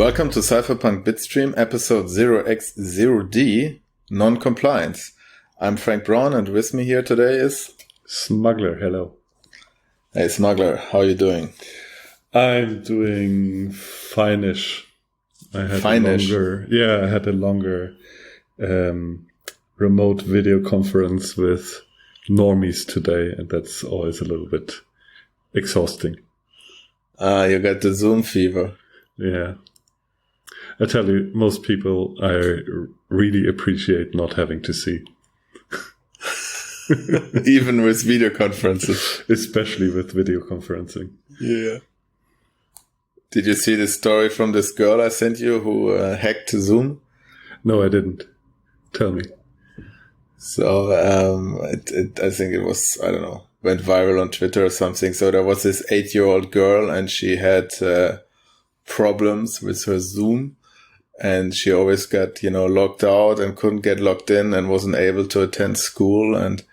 Welcome to CypherpunkBitstream episode 0x0D, Non-Compliance. I'm Frank Braun, and with me here today is... Smuggler, hello. Hey Smuggler, how are you doing? I'm doing fine-ish. I had a longer remote video conference with normies today, and that's always a little bit exhausting. You got the Zoom fever. Yeah. I tell you, most people I really appreciate not having to see. Even with video conferences. Especially with video conferencing. Yeah. Did you see the story from this girl I sent you who hacked Zoom? No, I didn't. Tell me. So, I think it was, I don't know, went viral on Twitter or something. So there was this 8-year-old girl and she had problems with her Zoom. And she always got, locked out and couldn't get logged in and wasn't able to attend school. And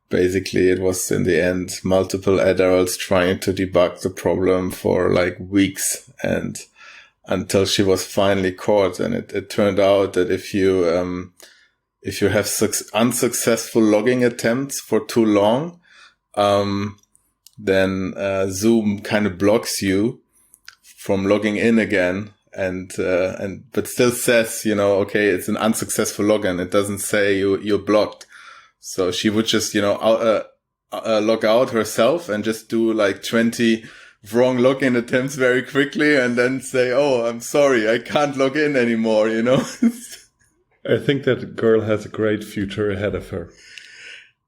basically it was in the end multiple adults trying to debug the problem for like weeks and until she was finally caught. And it turned out that if you have unsuccessful logging attempts for too long, then Zoom kind of blocks you from logging in again. But still says, okay, it's an unsuccessful login. It doesn't say you're blocked. So she would just, log out herself and just do like 20 wrong login attempts very quickly and then say, oh, I'm sorry, I can't log in anymore, I think that girl has a great future ahead of her.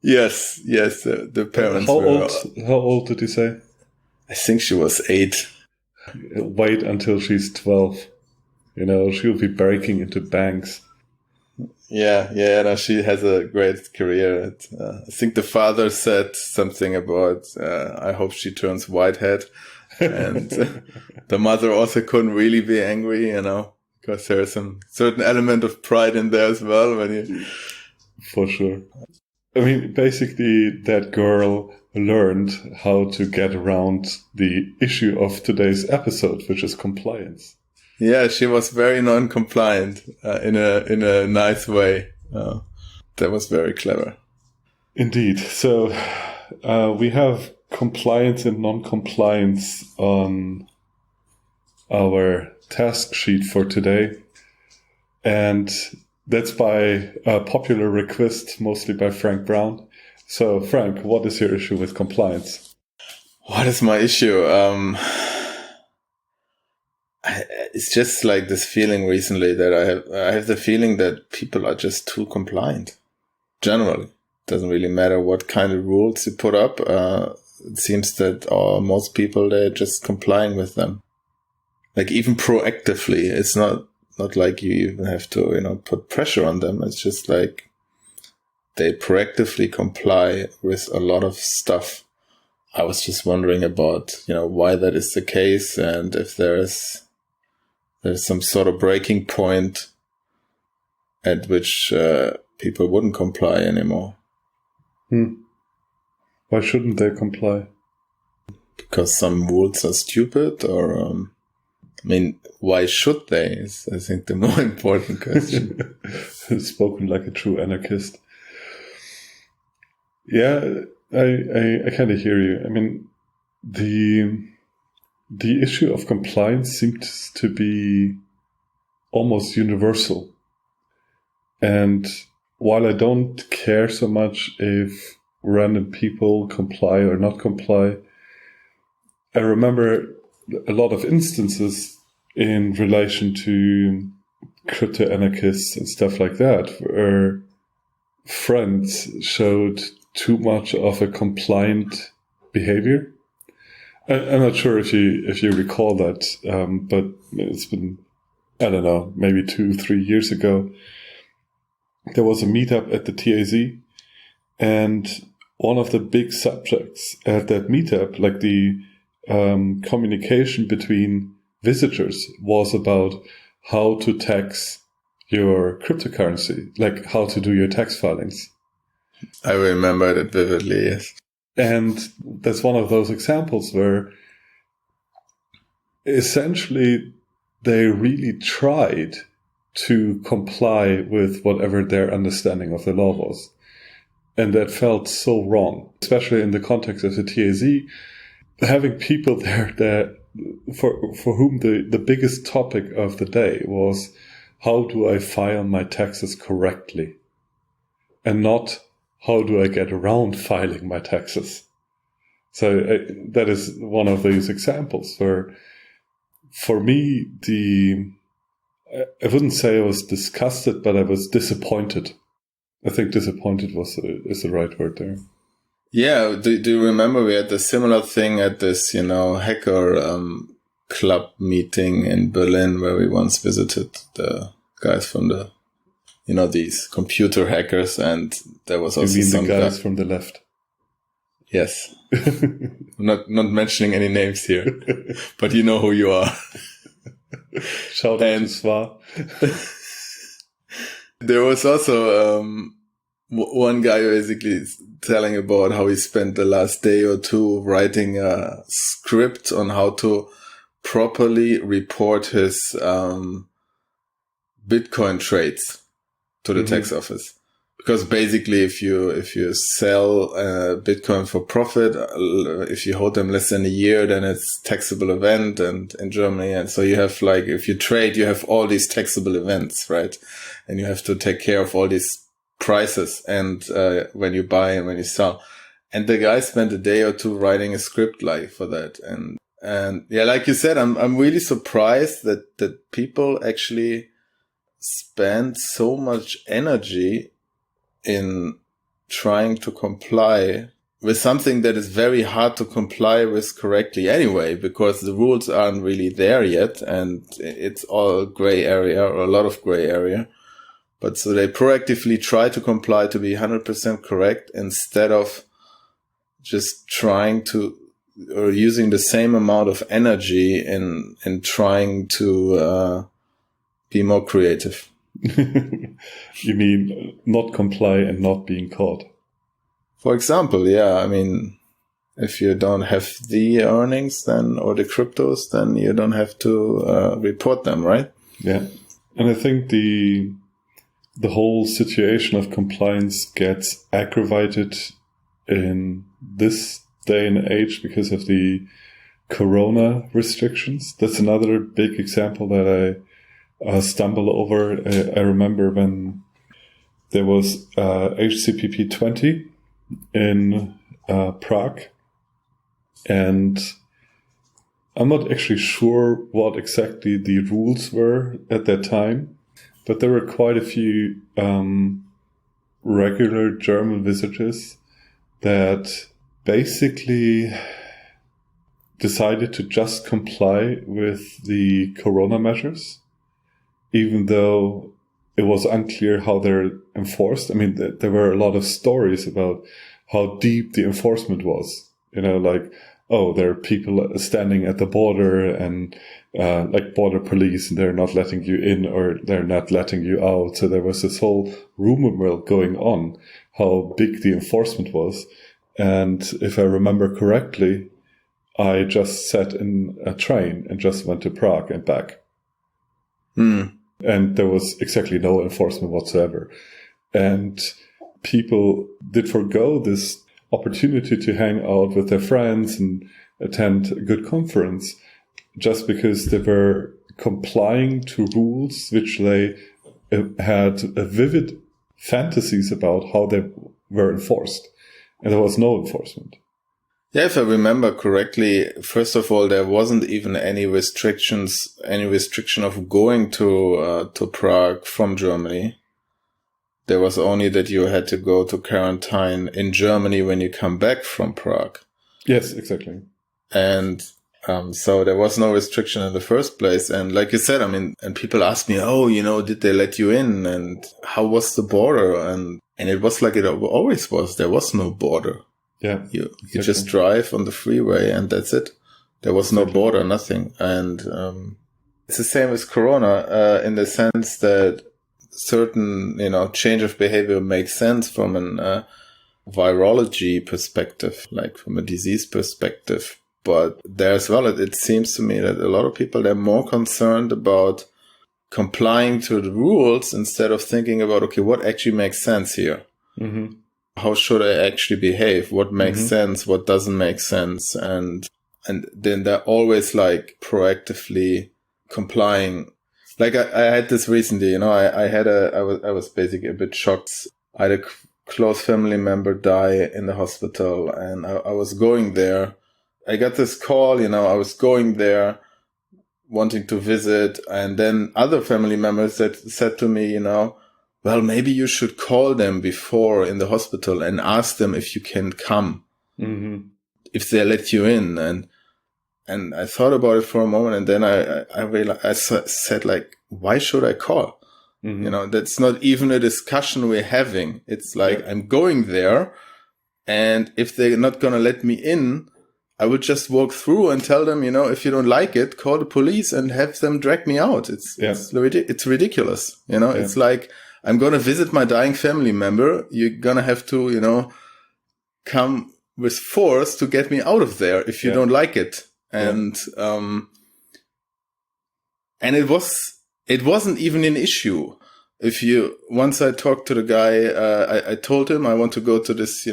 Yes, the parents How old did you say? I think she was 8. Wait until she's 12. She'll be breaking into banks. Yeah, no, she has a great career. I think the father said something about, I hope she turns whitehead. And the mother also couldn't really be angry, because there's some certain element of pride in there as well. For sure. I mean, basically, that girl learned how to get around the issue of today's episode, which is compliance. Yeah, she was very non-compliant in a nice way. That was very clever. Indeed. So we have compliance and non-compliance on our task sheet for today. And that's by popular request, mostly by Frank Braun. So, Frank, what is your issue with compliance? What is my issue? It's just like this feeling recently that I have the feeling that people are just too compliant. Generally, doesn't really matter what kind of rules you put up. It seems that most people, they're just complying with them. Like even proactively, it's not like you even have to, put pressure on them. It's just like they proactively comply with a lot of stuff. I was just wondering about, why that is the case and if there's some sort of breaking point at which people wouldn't comply anymore. Why shouldn't they comply? Because some rules are stupid or... why should they is, I think, the more important question. Spoken like a true anarchist. Yeah, I kind of hear you. I mean, the issue of compliance seems to be almost universal. And while I don't care so much if random people comply or not comply, I remember a lot of instances in relation to crypto-anarchists and stuff like that, where friends showed too much of a compliant behavior. I'm not sure if you recall that, but it's been, I don't know, maybe 2-3 years ago. There was a meetup at the TAZ, and one of the big subjects at that meetup, like the communication between visitors, was about how to tax your cryptocurrency, like how to do your tax filings. I remember that vividly, yes. And that's one of those examples where essentially they really tried to comply with whatever their understanding of the law was. And that felt so wrong, especially in the context of the TAZ, having people there that for whom the biggest topic of the day was, how do I file my taxes correctly? And not, how do I get around filing my taxes? So that is one of those examples where, for me, I wouldn't say I was disgusted, but I was disappointed. I think disappointed is the right word there. Yeah, do you remember we had a similar thing at this, hacker club meeting in Berlin where we once visited the guys from the, these computer hackers, and there was also some the guys from the left. Yes. not mentioning any names here, but you know who you are. Shout out to Swa. There was also one guy basically telling about how he spent the last day or two writing a script on how to properly report his Bitcoin trades to the tax office. Because basically, if you sell Bitcoin for profit, if you hold them less than a year, then it's taxable event, and in Germany, and so you have, like, if you trade, you have all these taxable events, right? And you have to take care of all these prices, and when you buy and when you sell. And the guy spent a day or two writing a script like for that, and yeah, like you said, I'm really surprised that people actually spend so much energy in trying to comply with something that is very hard to comply with correctly anyway, because the rules aren't really there yet, and it's all gray area, or a lot of gray area. But so they proactively try to comply to be 100% correct, instead of just trying to, or using the same amount of energy in trying to be more creative. You mean not comply and not being caught? For example, yeah. I mean, if you don't have the earnings then, or the cryptos, then you don't have to report them, right? Yeah. And I think the whole situation of compliance gets aggravated in this day and age because of the corona restrictions. That's another big example that I stumble over. I remember when there was HCPP 20 in Prague, and I'm not actually sure what exactly the rules were at that time, but there were quite a few regular German visitors that basically decided to just comply with the corona measures, even though it was unclear how they're enforced. I mean, there were a lot of stories about how deep the enforcement was. Like, oh, there are people standing at the border and like border police, and they're not letting you in or they're not letting you out. So there was this whole rumor mill going on, how big the enforcement was. And if I remember correctly, I just sat in a train and just went to Prague and back. And there was exactly no enforcement whatsoever. And people did forgo this opportunity to hang out with their friends and attend a good conference just because they were complying to rules which they had vivid fantasies about how they were enforced. And there was no enforcement. Yeah, if I remember correctly, first of all, there wasn't even any restriction of going to Prague from Germany. There was only that you had to go to quarantine in Germany when you come back from Prague. Yes, exactly. And so there was no restriction in the first place. And like you said, I mean, and people ask me, oh, did they let you in? And how was the border? And it was like it always was. There was no border. Yeah. You just drive on the freeway and that's it. There was no border, nothing. And it's the same with Corona in the sense that certain, change of behavior makes sense from an virology perspective, like from a disease perspective. But there as well, it seems to me that a lot of people, they're more concerned about complying to the rules instead of thinking about, okay, what actually makes sense here? Mm-hmm. How should I actually behave? What makes Mm-hmm. sense? What doesn't make sense? And then they're always like proactively complying. Like I had this recently, I was basically a bit shocked. I had a close family member die in the hospital, and I was going there. I got this call, I was going there wanting to visit, and then other family members that said to me, well, maybe you should call them before in the hospital and ask them if you can come, if they let you in. And I thought about it for a moment, and then I realized, I said, like, why should I call? That's not even a discussion we're having. It's like, I'm going there, and if they're not going to let me in, I would just walk through and tell them, if you don't like it, call the police and have them drag me out. It's ridiculous. It's like, I'm going to visit my dying family member. You're going to have to, come with force to get me out of there if you don't like it. And, and it wasn't even an issue. Once I talked to the guy, I told him I want to go to this,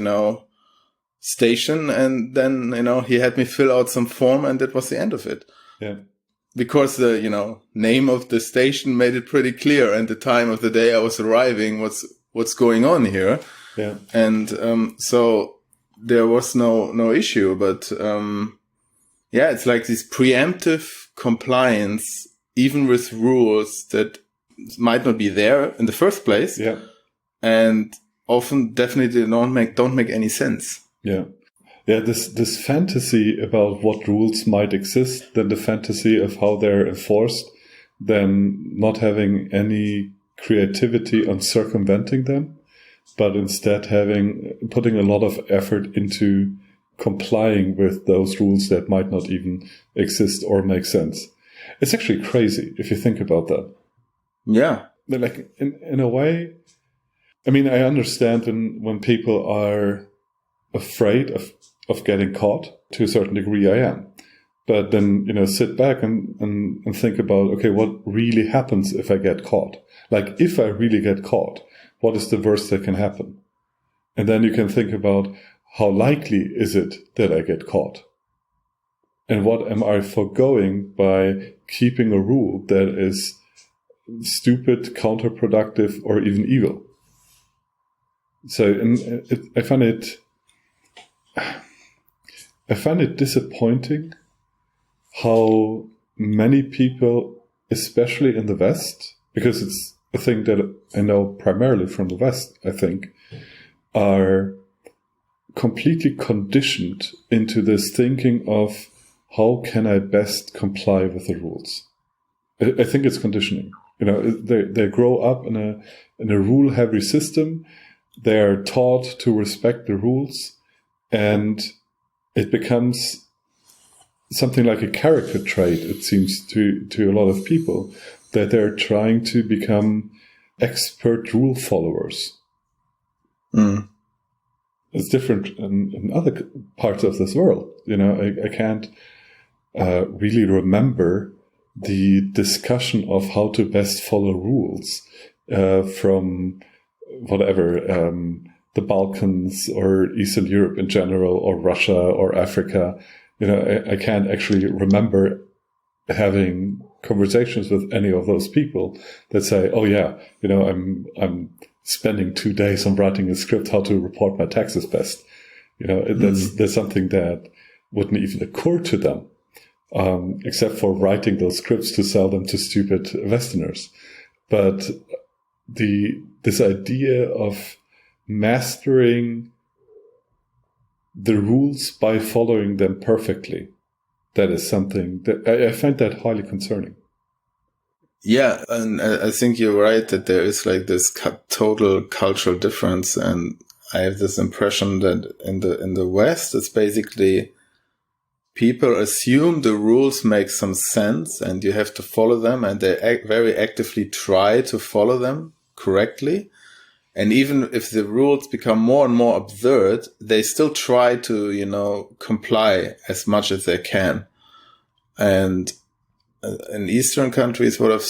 station, and then, he had me fill out some form, and that was the end of it. Yeah. Because the, name of the station made it pretty clear, and the time of the day I was arriving, what's going on here. Yeah. And, so there was no issue, but, it's like this preemptive compliance, even with rules that might not be there in the first place. Yeah. And often definitely don't make any sense. Yeah. Yeah, this fantasy about what rules might exist, then the fantasy of how they're enforced, then not having any creativity on circumventing them, but instead putting a lot of effort into complying with those rules that might not even exist or make sense. It's actually crazy if you think about that. Yeah. Like in a way, I mean, I understand when people are afraid of getting caught. To a certain degree, I am. But then, sit back and think about, okay, what really happens if I get caught? Like, if I really get caught, what is the worst that can happen? And then you can think about, how likely is it that I get caught? And what am I foregoing by keeping a rule that is stupid, counterproductive, or even evil? So I find it disappointing how many people, especially in the West, because it's a thing that I know primarily from the West, I think, are completely conditioned into this thinking of how can I best comply with the rules. I think it's conditioning. They grow up in a rule-heavy system. They are taught to respect the rules, and it becomes something like a character trait, it seems, to a lot of people, that they're trying to become expert rule followers. Mm. It's different in other parts of this world. I can't really remember the discussion of how to best follow rules from whatever, the Balkans or Eastern Europe in general, or Russia or Africa. I can't actually remember having conversations with any of those people that say, oh yeah, I'm spending 2 days on writing a script how to report my taxes best. That's something that wouldn't even occur to them, except for writing those scripts to sell them to stupid Westerners. But this idea of mastering the rules by following them perfectly, that is something that I find that highly concerning. Yeah, and I think you're right that there is like this total cultural difference, and I have this impression that in the West, it's basically people assume the rules make some sense and you have to follow them, and they very actively try to follow them correctly. And even if the rules become more and more absurd, they still try to, comply as much as they can. And in Eastern countries, what I've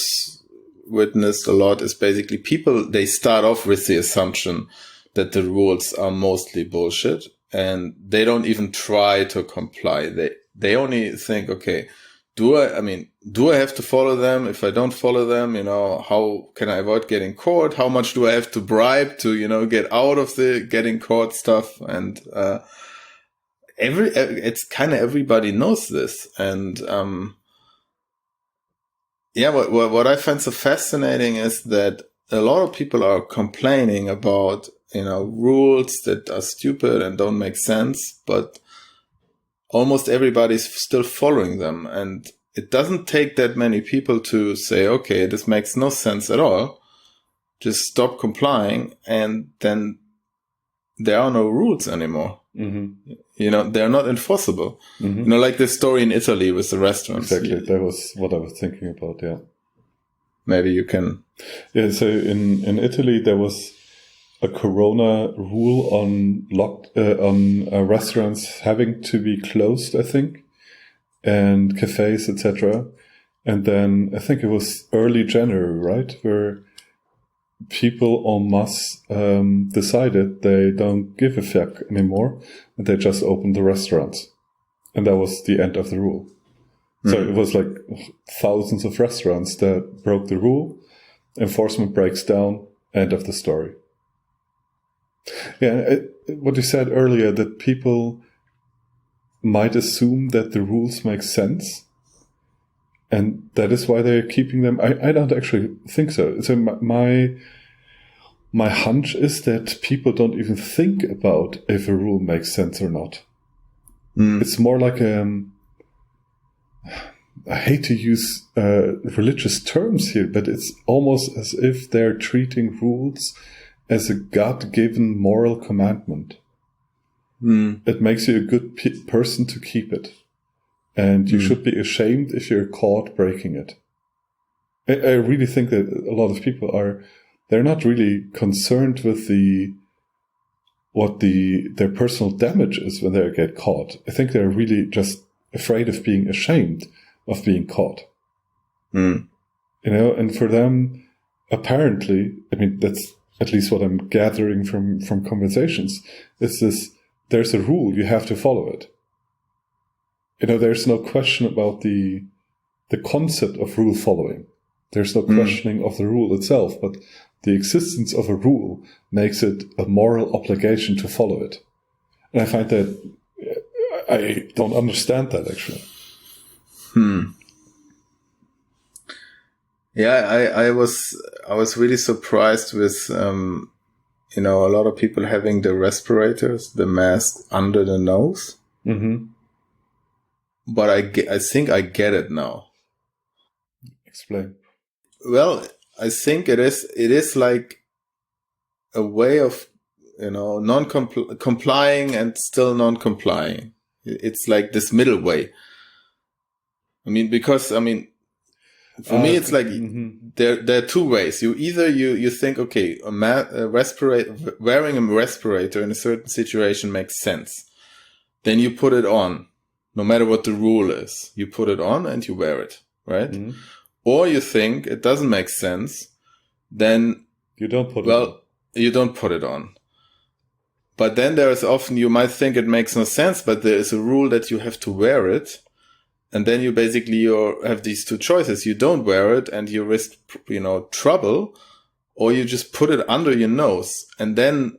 witnessed a lot is basically people, they start off with the assumption that the rules are mostly bullshit, and they don't even try to comply. They only think, okay, do I have to follow them? If I don't follow them, how can I avoid getting caught? How much do I have to bribe to, get out of the getting caught stuff? And, it's kind of everybody knows this. And, what I find so fascinating is that a lot of people are complaining about, rules that are stupid and don't make sense, but almost everybody's still following them. And it doesn't take that many people to say, okay, this makes no sense at all. Just stop complying. And then there are no rules anymore. Mm-hmm. They're not enforceable. Mm-hmm. Like the story in Italy with the restaurants. Exactly. That was what I was thinking about. Yeah. Maybe you can. Yeah. So in Italy, there was a Corona rule on restaurants having to be closed, I think, and cafes, etc. And then I think it was early January, right, where people en masse decided they don't give a fuck anymore, and they just opened the restaurants, and that was the end of the rule. Mm-hmm. So it was like thousands of restaurants that broke the rule. Enforcement breaks down. End of the story. Yeah, what you said earlier, that people might assume that the rules make sense, and that is why they're keeping them. I don't actually think so. So my hunch is that people don't even think about if a rule makes sense or not. Mm. It's more like I hate to use religious terms here, but it's almost as if they're treating rules as a God-given moral commandment. Mm. It makes you a good person to keep it. And you should be ashamed if you're caught breaking it. I really think that a lot of people they're not really concerned with their personal damage is when they get caught. I think they're really just afraid of being ashamed of being caught. Mm. And for them, apparently, that's at least what I'm gathering from conversations, is this: there's a rule, you have to follow it. There's no question about the concept of rule following. There's no questioning of the rule itself, but the existence of a rule makes it a moral obligation to follow it. And I find that I don't understand that, actually. Yeah, I was really surprised with, a lot of people having the respirators, the mask under the nose. Mm-hmm. But I think I get it now. Explain. Well, I think it is like a way of, complying and still non-complying. It's like this middle way. For me, it's like there are two ways. You think, okay, wearing a respirator in a certain situation makes sense. Then you put it on, no matter what the rule is. You put it on and you wear it, right? Mm-hmm. Or you think it doesn't make sense, then you don't put it on. You don't put it on. But then there is often, you might think it makes no sense, but there is a rule that you have to wear it. And then you have these two choices. You don't wear it and you risk, trouble, or you just put it under your nose. And then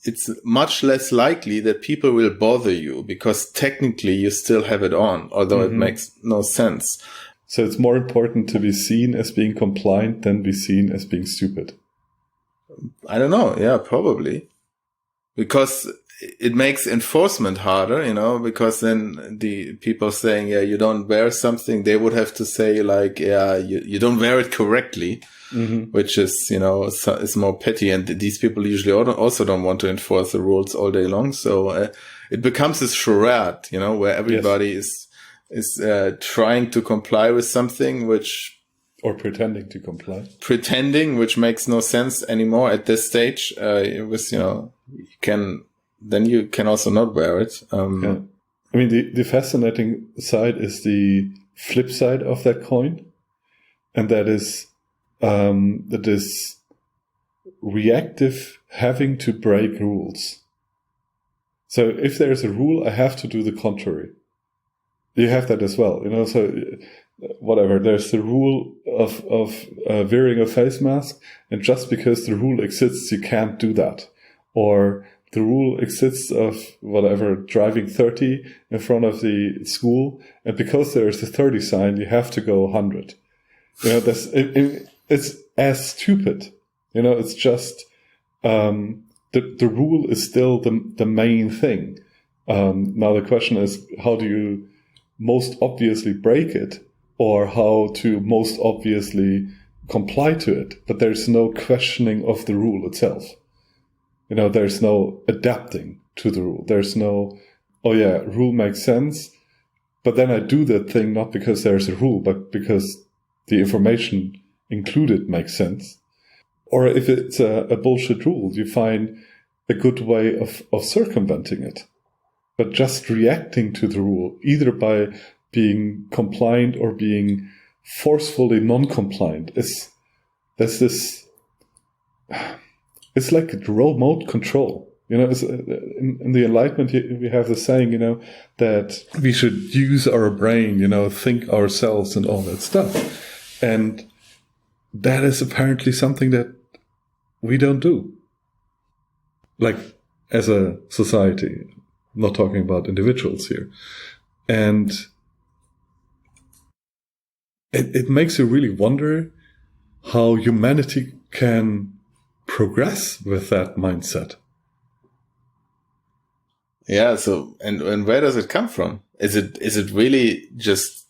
it's much less likely that people will bother you because technically you still have it on, although it makes no sense. So it's more important to be seen as being compliant than be seen as being stupid. I don't know. Yeah, probably. Because it makes enforcement harder, because then the people saying, yeah, you don't wear something, they would have to say like, yeah, you don't wear it correctly, which is, is more petty. And these people usually also don't want to enforce the rules all day long. So it becomes this charade, where everybody is trying to comply with something which Or pretending to comply. Pretending, which makes no sense anymore at this stage. It was, you can also not wear it. Yeah. I mean, the fascinating side is the flip side of that coin. And that is reactive having to break rules. So if there's a rule, I have to do the contrary. You have that as well, so whatever, there's the rule of wearing a face mask, and just because the rule exists, you can't do that. Or the rule exists of whatever, driving 30 in front of the school, and because there's a 30 sign, you have to go 100. It's as stupid. It's just the rule is still the main thing. Now the question is, how do you most obviously break it, or how to most obviously comply to it? But there's no questioning of the rule itself. There's no adapting to the rule. There's no, oh yeah, rule makes sense, but then I do that thing not because there's a rule, but because the information included makes sense. Or if it's a bullshit rule, you find a good way of circumventing it. But just reacting to the rule, either by being compliant or being forcefully non-compliant, it's like a remote control. In the Enlightenment, we have the saying, that we should use our brain, think ourselves and all that stuff. And that is apparently something that we don't do. Like, as a society, not talking about individuals here. And it makes you really wonder how humanity can progress with that mindset. Yeah. So, and where does it come from? Is it really just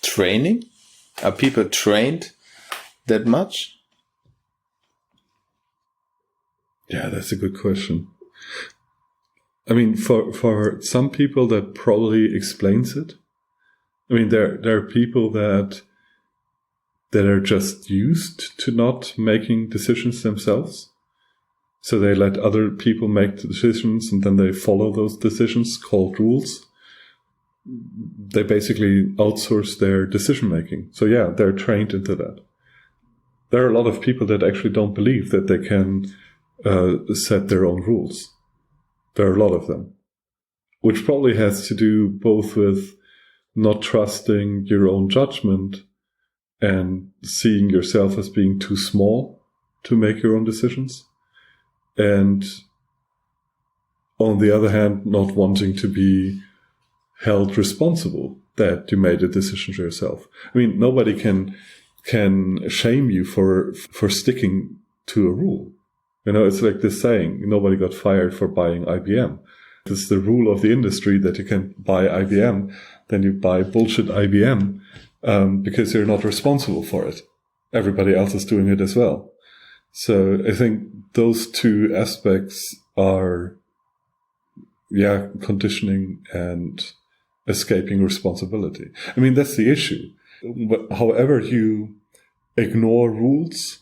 training? Are people trained that much? Yeah, that's a good question. I mean, for some people that probably explains it. I mean, there are people that are just used to not making decisions themselves. So they let other people make the decisions, and then they follow those decisions called rules. They basically outsource their decision making. So yeah, they're trained into that. There are a lot of people that actually don't believe that they can set their own rules. There are a lot of them, which probably has to do both with not trusting your own judgment and seeing yourself as being too small to make your own decisions. And on the other hand, not wanting to be held responsible that you made a decision to yourself. I mean, nobody can shame you for sticking to a rule. It's like this saying, nobody got fired for buying IBM. It's the rule of the industry that you can buy IBM, then you buy bullshit IBM because you're not responsible for it. Everybody else is doing it as well. So I think those two aspects are, conditioning and escaping responsibility. I mean, that's the issue. However you ignore rules,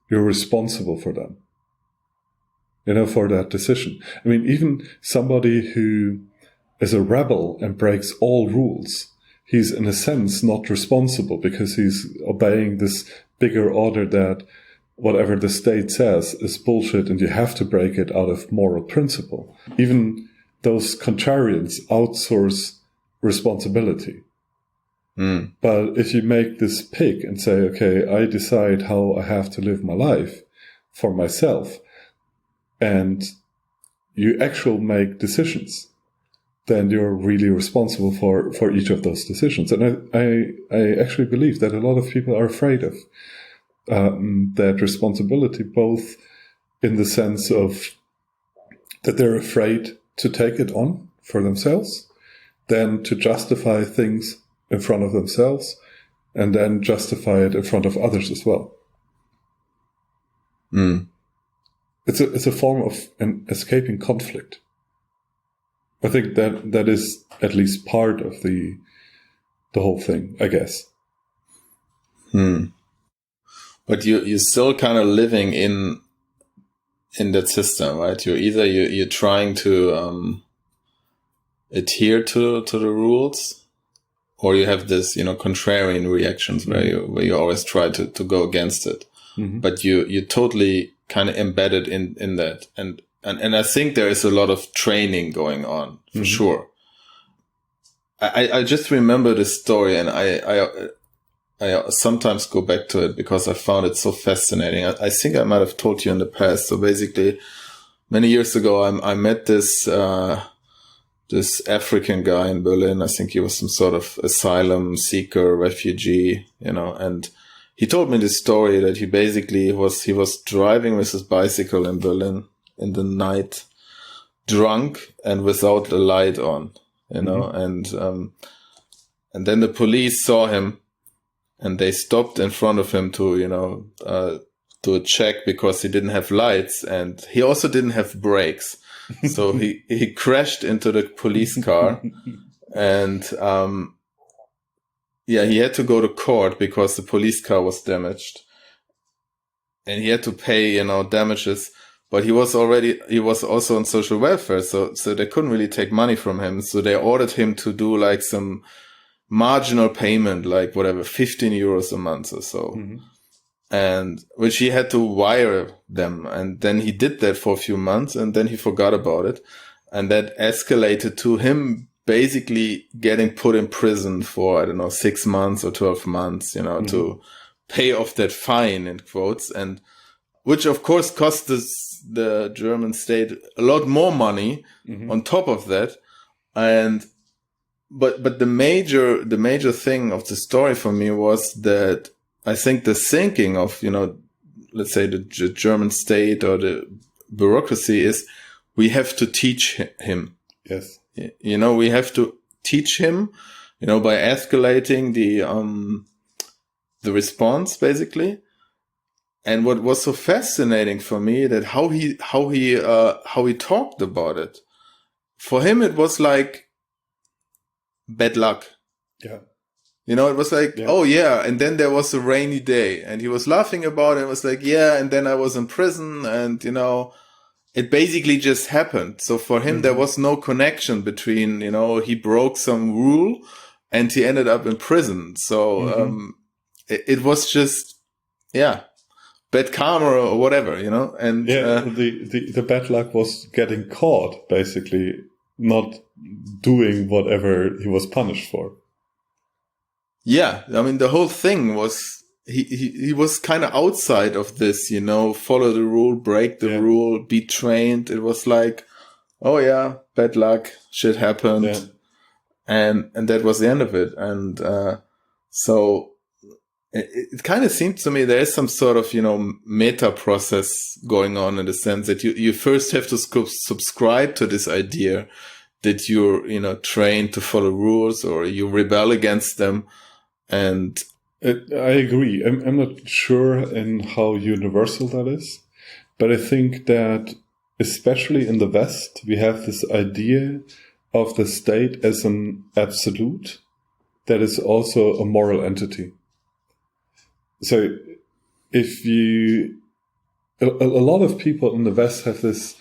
you're responsible for them. For that decision. I mean, even somebody who is a rebel and breaks all rules, he's in a sense not responsible because he's obeying this bigger order that whatever the state says is bullshit and you have to break it out of moral principle. Even those contrarians outsource responsibility. But if you make this pick and say, okay, I decide how I have to live my life for myself, and you actually make decisions, then you're really responsible for each of those decisions. And I actually believe that a lot of people are afraid of that responsibility, both in the sense of that they're afraid to take it on for themselves, then to justify things in front of themselves, and then justify it in front of others as well. It's a form of escaping conflict. I think that is at least part of the whole thing, I guess. But you're still kind of living in that system, right? You're trying to adhere to the rules, or you have this, contrarian reactions where you always try to go against it. But you're totally kind of embedded in that. And I think there is a lot of training going on for sure. I just remember this story, and I sometimes go back to it because I found it so fascinating. I think I might have told you in the past. So basically, many years ago, I met this African guy in Berlin. I think he was some sort of asylum seeker, refugee, and he told me this story that he basically was driving with his bicycle in Berlin in the night, drunk and without the light on, and then the police saw him and they stopped in front of him to, do a check because he didn't have lights and he also didn't have brakes. So he crashed into the police car and, he had to go to court because the police car was damaged and he had to pay, damages, but he was also on social welfare. So they couldn't really take money from him. So they ordered him to do like some marginal payment, like whatever, 15 euros a month or so. And which he had to wire them. And then he did that for a few months and then he forgot about it. And that escalated to him basically getting put in prison for, 6 months or 12 months, to pay off that fine, in quotes. And which of course cost the German state a lot more money on top of that. But the major thing of the story for me was that I think the thinking of, let's say the German state or the bureaucracy is we have to teach him. Yes. We have to teach him, by escalating the response basically. And what was so fascinating for me that how he talked about it. For him, it was like bad luck. Yeah. It was like, oh yeah. And then there was a rainy day and he was laughing about it. It was like, yeah. And then I was in prison and, it basically just happened. So for him, there was no connection between, he broke some rule and he ended up in prison. So, it was just, bad karma or whatever, and the bad luck was getting caught, basically, not doing whatever he was punished for. Yeah, I mean, the whole thing was, he was kind of outside of this, follow the rule, break the rule, be trained. It was like, oh yeah, bad luck, shit happened. Yeah. And that was the end of it. And, so it kind of seems to me there is some sort of, meta process going on in the sense that you first have to subscribe to this idea that you're, trained to follow rules or you rebel against them. And I agree. I'm not sure in how universal that is, but I think that especially in the West, we have this idea of the state as an absolute that is also a moral entity. So if a lot of people in the West have this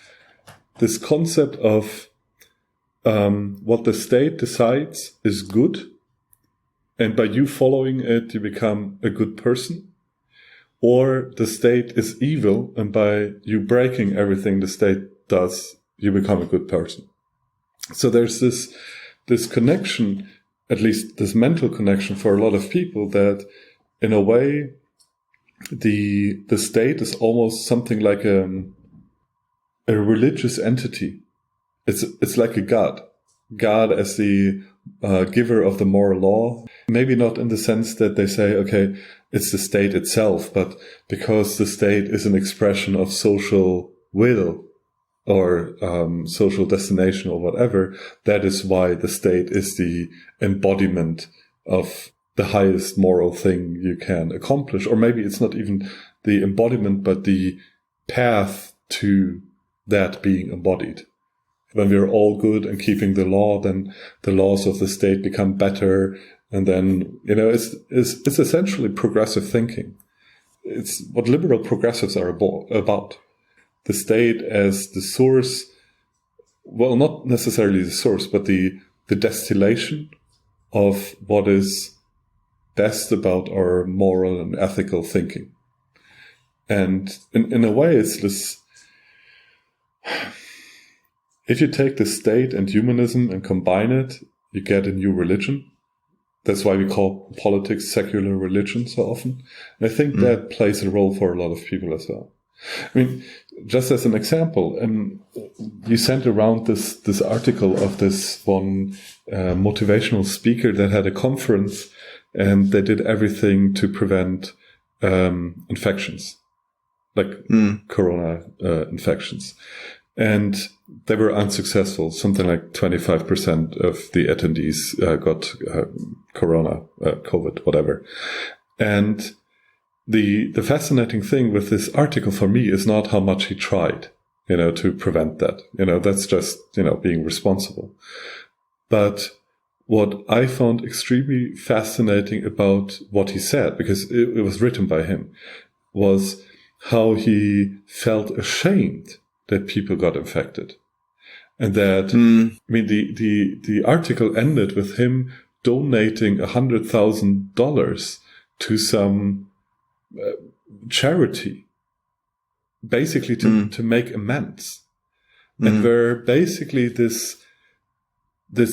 concept of what the state decides is good, and by you following it, you become a good person, or the state is evil, and by you breaking everything the state does, you become a good person. So there's this connection, at least this mental connection for a lot of people, that in a way, the state is almost something like a religious entity. It's like a God as the giver of the moral law. Maybe not in the sense that they say, okay, it's the state itself, but because the state is an expression of social will or social destination or whatever, that is why the state is the embodiment of the highest moral thing you can accomplish. Or maybe it's not even the embodiment, but the path to that being embodied. when we're all good and keeping the law, then the laws of the state become better. And then, it's essentially progressive thinking. It's what liberal progressives are about. The state as the source, well, not necessarily the source, but the distillation of what is best about our moral and ethical thinking. And in a way, it's this, if you take the state and humanism and combine it, you get a new religion. That's why we call politics secular religion so often. And I think that plays a role for a lot of people as well. I mean, just as an example, you sent around this article of this one motivational speaker that had a conference, and they did everything to prevent infections, like corona infections. And they were unsuccessful. Something like 25% of the attendees got corona, COVID, whatever. And the fascinating thing with this article for me is not how much he tried, to prevent that. That's just, being responsible. But what I found extremely fascinating about what he said, because it was written by him, was how he felt ashamed that people got infected. And that, the article ended with him donating $100,000 to some charity, basically to make amends. And where basically this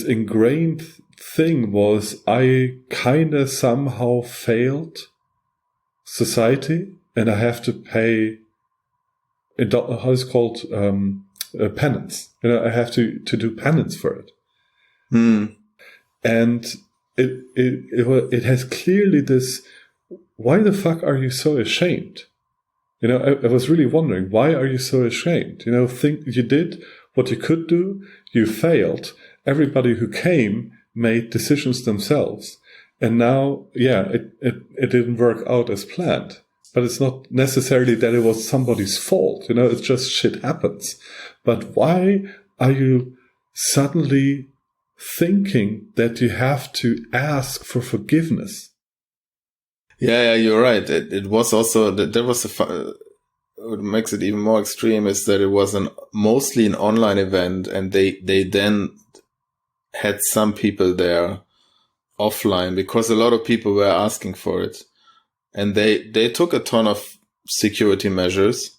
ingrained thing was, I kind of somehow failed society, and I have to pay, how is it called, penance. I have to do penance for it. And it has clearly this, why the fuck are you so ashamed? I was really wondering, why are you so ashamed? Think you did what you could do, you failed. Everybody who came made decisions themselves. And now, it didn't work out as planned. But it's not necessarily that it was somebody's fault. It's just shit happens. But why are you suddenly thinking that you have to ask for forgiveness? Yeah, you're right. It was also, there was what makes it even more extreme is that it was mostly an online event, and they then had some people there offline because a lot of people were asking for it. And they took a ton of security measures,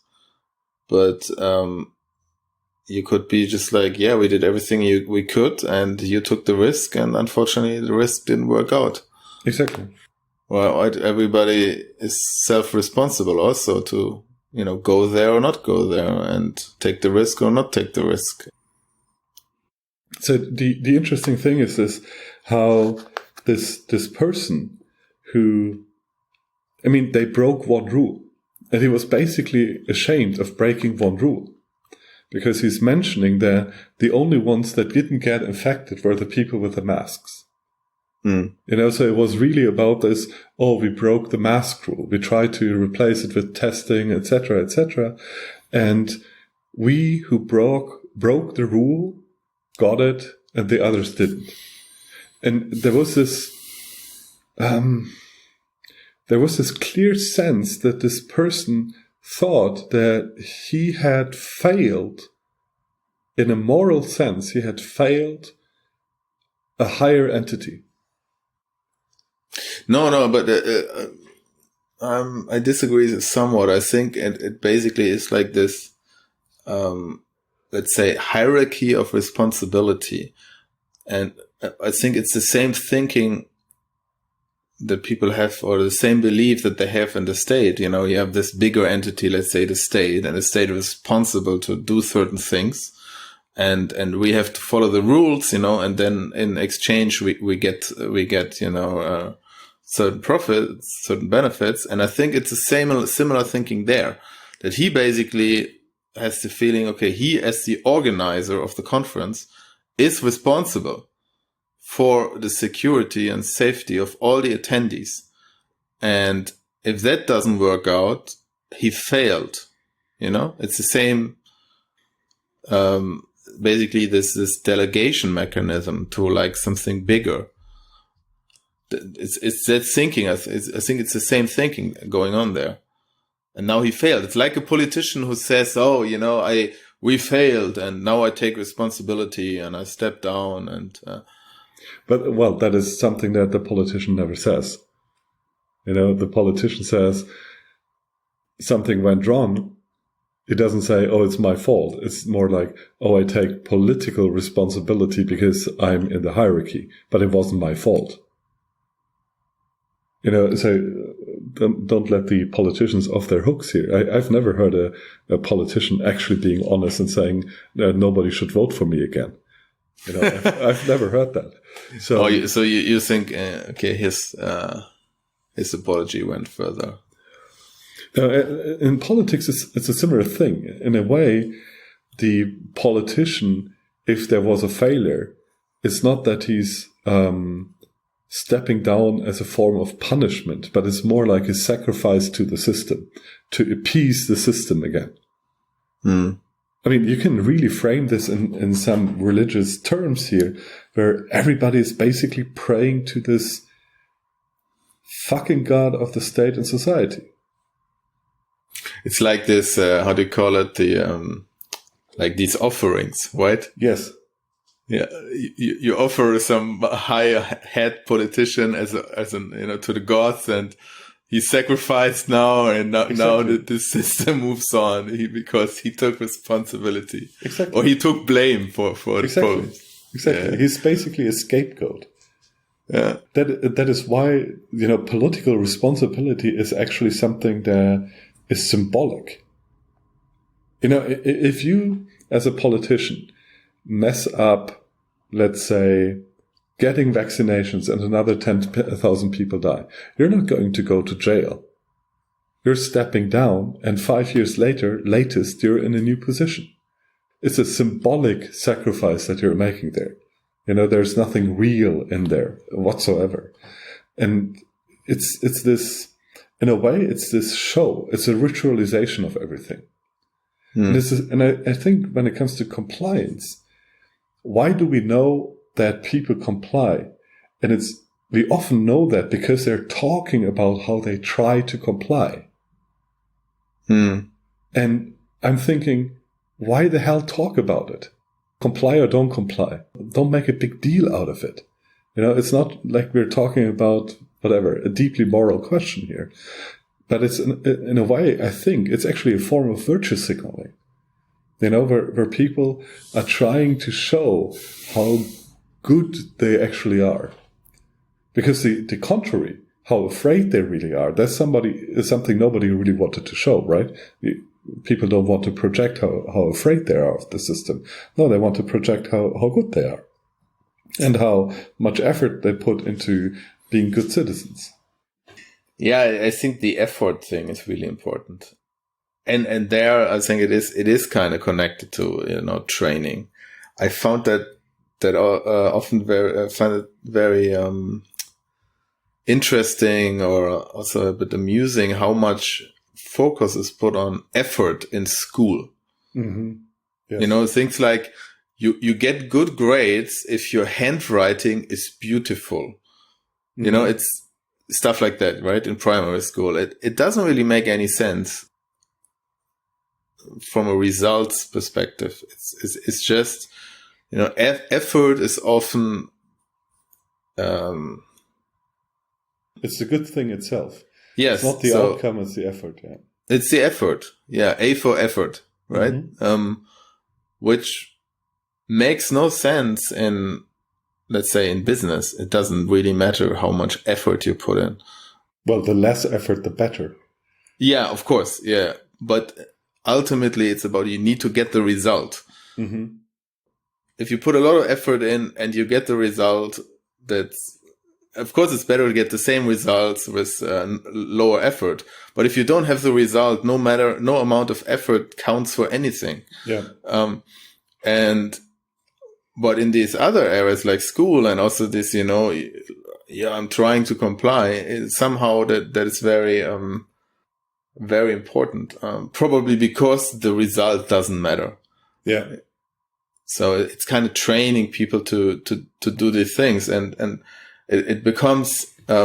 but you could be just like, yeah, we did everything we could, and you took the risk, and unfortunately the risk didn't work out. Exactly. Well, everybody is self-responsible also to, go there or not go there, and take the risk or not take the risk. So the interesting thing is this, how this person who, they broke one rule, and he was basically ashamed of breaking one rule, because he's mentioning that the only ones that didn't get infected were the people with the masks. So it was really about this, we broke the mask rule. We tried to replace it with testing, etc., etc. And we who broke the rule got it, and the others didn't. And there was this clear sense that this person thought that he had failed, in a moral sense, he had failed a higher entity. No, but I disagree somewhat. I think it basically is like this, let's say, hierarchy of responsibility. And I think it's the same thinking that people have, or the same belief that they have in the state. You have this bigger entity, let's say the state, and the state is responsible to do certain things. And we have to follow the rules, and then in exchange we get certain profits, certain benefits. And I think it's the similar thinking there, that he basically has the feeling, okay, he as the organizer of the conference is responsible for the security and safety of all the attendees. And if that doesn't work out, he failed. It's the basically this delegation mechanism to like something bigger. It's that thinking. I think it's the same thinking going on there. And now he failed. It's like a politician who says, "Oh, we failed, and now I take responsibility and I step down." And but well, that is something that the politician never says. The politician says something went wrong. It doesn't say, "Oh, it's my fault." It's more like, "Oh, I take political responsibility because I'm in the hierarchy, but it wasn't my fault." So don't let the politicians off their hooks here. I've never heard a politician actually being honest and saying nobody should vote for me again. I've never heard that. So, you think okay, his apology went further. In politics, it's a similar thing. In a way, the politician, if there was a failure, it's not that he's stepping down as a form of punishment, but it's more like a sacrifice to the system, to appease the system again. I mean, you can really frame this in some religious terms here, where everybody is basically praying to this fucking god of the state and society. It's like this, how do you call it? Like these offerings, right? Yes. Yeah, you offer some high head politician as to the gods, and he's sacrificed now, and now the system moves on because he took responsibility. Exactly. Or he took blame for the problem. Exactly. Yeah. He's basically a scapegoat. Yeah. That is why, political responsibility is actually something that is symbolic. If you, as a politician, mess up, let's say, getting vaccinations and another 10,000 people die, you're not going to go to jail. You're stepping down, and 5 years later, latest, you're in a new position. It's a symbolic sacrifice that you're making there. There's nothing real in there whatsoever. And it's this, in a way, it's this show. It's a ritualization of everything. And I think when it comes to compliance, why do we know that people comply? And we often know that because they're talking about how they try to comply. And I'm thinking, why the hell talk about it? Comply or don't comply. Don't make a big deal out of it. It's not like we're talking about whatever, a deeply moral question here. But it's in a way, I think it's actually a form of virtue signaling. Where people are trying to show how good they actually are. Because the contrary, how afraid they really are, that's something nobody really wanted to show, right? People don't want to project how afraid they are of the system. No, they want to project how good they are. And how much effort they put into being good citizens. Yeah, I think the effort thing is really important. And there, I think it is kind of connected to, training. I found that often find it very, interesting or also a bit amusing how much focus is put on effort in school. Mm-hmm. Yes. Things like you get good grades if your handwriting is beautiful. Mm-hmm. It's stuff like that, right? In primary school, it doesn't really make any sense from a results perspective. It's just, effort is often, it's the good thing itself. Yes. It's not the outcome, it's the effort. Yeah. It's the effort. Yeah. A for effort, right? Mm-hmm. Which makes no sense in, let's say, in business. It doesn't really matter how much effort you put in. Well, the less effort, the better. Yeah, of course. Yeah. But ultimately, it's about you need to get the result. Mm-hmm. If you put a lot of effort in and you get the result, of course, it's better to get the same results with lower effort. But if you don't have the result, no amount of effort counts for anything. Yeah. But in these other areas like school and also this, I'm trying to comply. Somehow that is very, very important. Probably because the result doesn't matter. Yeah. So it's kind of training people to do these things, and it becomes, I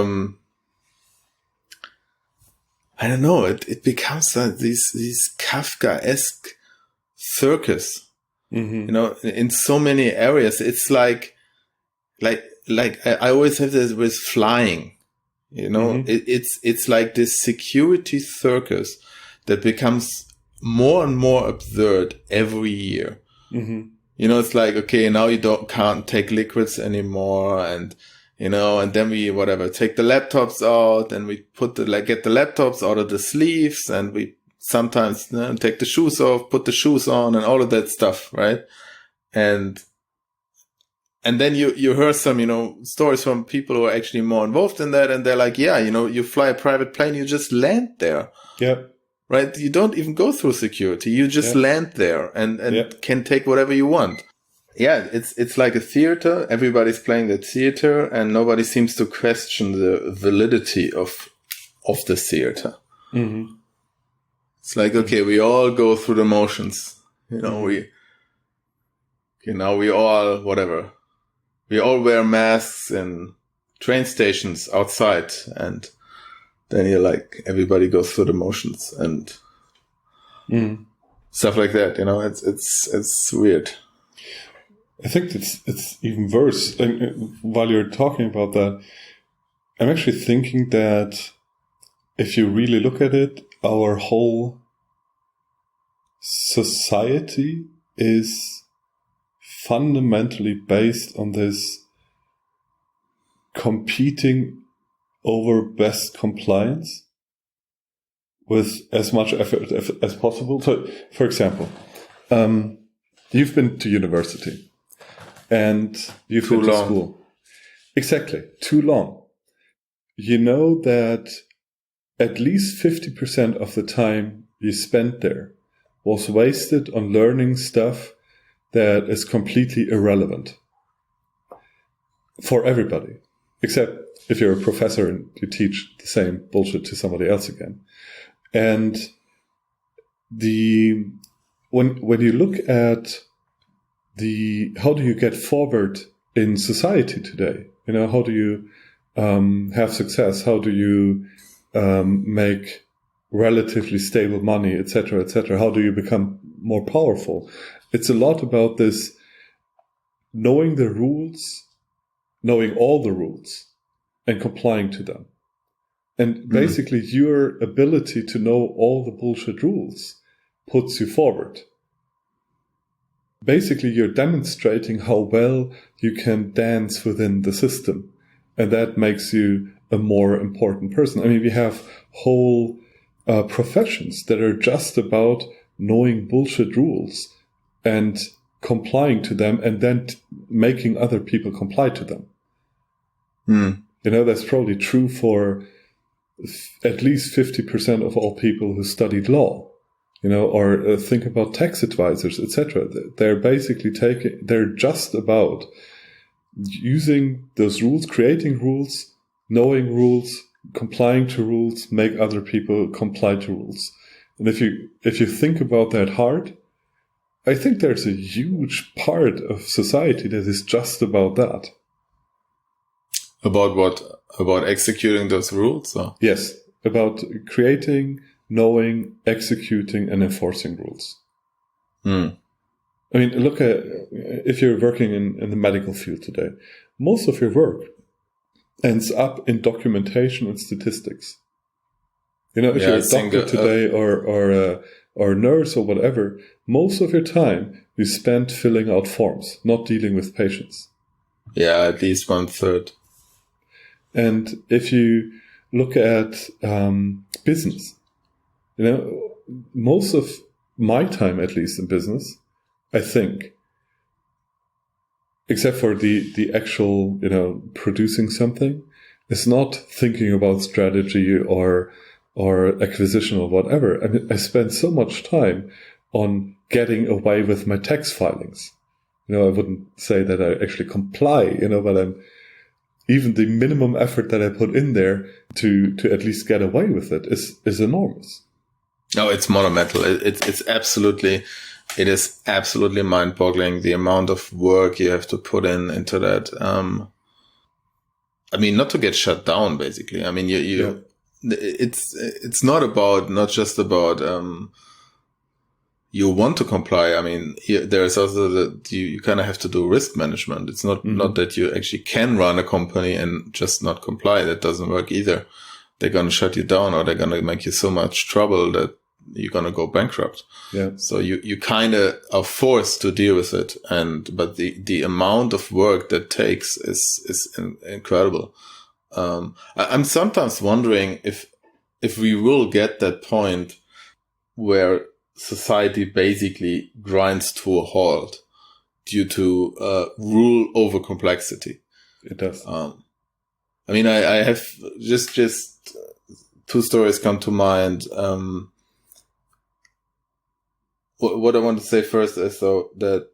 don't know, it becomes these Kafkaesque circus, Mm-hmm. you know, in so many areas. It's like I always have this with flying, you know, Mm-hmm. it's like this security circus that becomes more and more absurd every year. Mm-hmm. You know, it's like, okay, now you can't take liquids anymore, and you know, and then we take the laptops out, and we get the laptops out of the sleeves, and we sometimes take the shoes off, put the shoes on, and all of that stuff, right? And then you hear some, you know, stories from people who are actually more involved in that, and they're like, yeah, you know, you fly a private plane, you just land there. Yeah. Right? You don't even go through security. You just land there and can take whatever you want. Yeah, it's like a theater. Everybody's playing the theater, and nobody seems to question the validity of the theater. Mm-hmm. It's like, okay, we all go through the motions. You know, we all, whatever. We all wear masks in train stations outside, and then you're like, everybody goes through the motions and stuff like that. You know, it's weird. I think it's even worse. And while you're talking about that, I'm actually thinking that if you really look at it, our whole society is fundamentally based on this competing over best compliance with as much effort as possible. So, for example, you've been to university and you've been to school. Exactly. Too long. You know that at least 50% of the time you spent there was wasted on learning stuff that is completely irrelevant for everybody, except if you're a professor and you teach the same bullshit to somebody else again. And when you look at how do you get forward in society today? You know, how do you have success? How do you make relatively stable money, etc., etc.? How do you become more powerful? It's a lot about this knowing the rules, knowing all the rules, and complying to them. And basically, your ability to know all the bullshit rules puts you forward. Basically, you're demonstrating how well you can dance within the system. And that makes you a more important person. I mean, we have whole professions that are just about knowing bullshit rules and complying to them, and then making other people comply to them. You know, that's probably true for at least 50% of all people who studied law. You know, or think about tax advisors, etc. They're basically they're just about using those rules, creating rules, knowing rules, complying to rules, make other people comply to rules. And if you think about that hard, I think there's a huge part of society that is just about that. About what? About executing those rules? Or? Yes, about creating, knowing, executing, and enforcing rules. I mean, look at, if you're working in the medical field today, most of your work ends up in documentation and statistics. You know, if you're a doctor today or a nurse or whatever, most of your time you spend filling out forms, not dealing with patients. Yeah, at least 1/3. And if you look at business, you know, most of my time, at least in business, I think, except for the actual, you know, producing something, is not thinking about strategy or acquisition or whatever. I mean, I spend so much time on getting away with my tax filings. You know, I wouldn't say that I actually comply, you know, but even the minimum effort that I put in there to at least get away with it is enormous. No, it's monumental. It's absolutely it is absolutely mind-boggling the amount of work you have to put into that. I mean, not to get shut down, basically. I mean, it's not just about, you want to comply. I mean, there's also that you kind of have to do risk management. It's not that you actually can run a company and just not comply. That doesn't work either. They're going to shut you down, or they're going to make you so much trouble that you're going to go bankrupt. Yeah. So you kind of are forced to deal with it. But the amount of work that takes is incredible. I'm sometimes wondering if we will get that point where society basically grinds to a halt due to rule over complexity. It does. I mean, I have just two stories come to mind. What I want to say first is that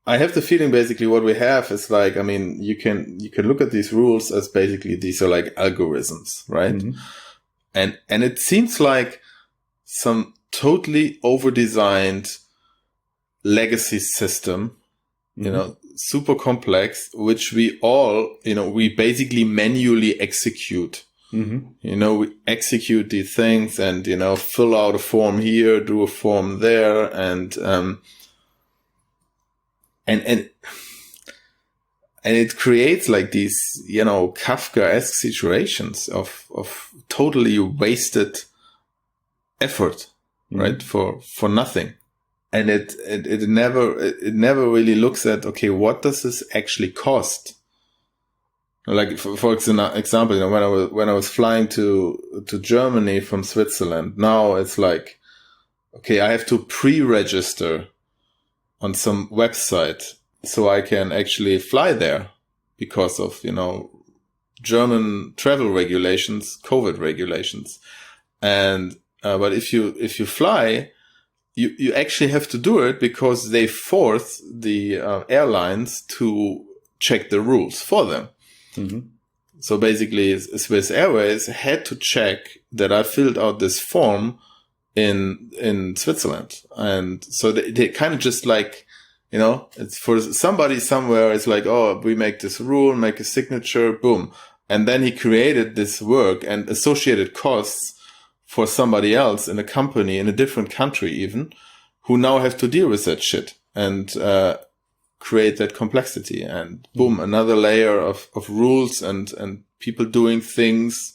I have the feeling basically what we have is like, I mean, you can look at these rules as basically these are like algorithms, right? Mm-hmm. And it seems like some totally over-designed legacy system, mm-hmm. Super complex, which we all, we basically manually execute. Mm-hmm. We execute these things and, fill out a form here, do a form there, and it creates like these, Kafkaesque situations of totally wasted effort, mm-hmm. right? For nothing. And it never really looks at, okay, what does this actually cost? Like for example, when I was flying to Germany from Switzerland, now it's like, okay, I have to pre-register on some website so I can actually fly there because of, German travel regulations, COVID regulations. And, but if you fly, you actually have to do it because they force the airlines to check the rules for them. Mm-hmm. So basically, Swiss Airways had to check that I filled out this form in Switzerland. And so they kind of just like, it's for somebody somewhere. It's like, oh, we make this rule, make a signature, boom. And then he created this work and associated costs for somebody else in a company in a different country even, who now have to deal with that shit and create that complexity. And boom, another layer of rules and people doing things.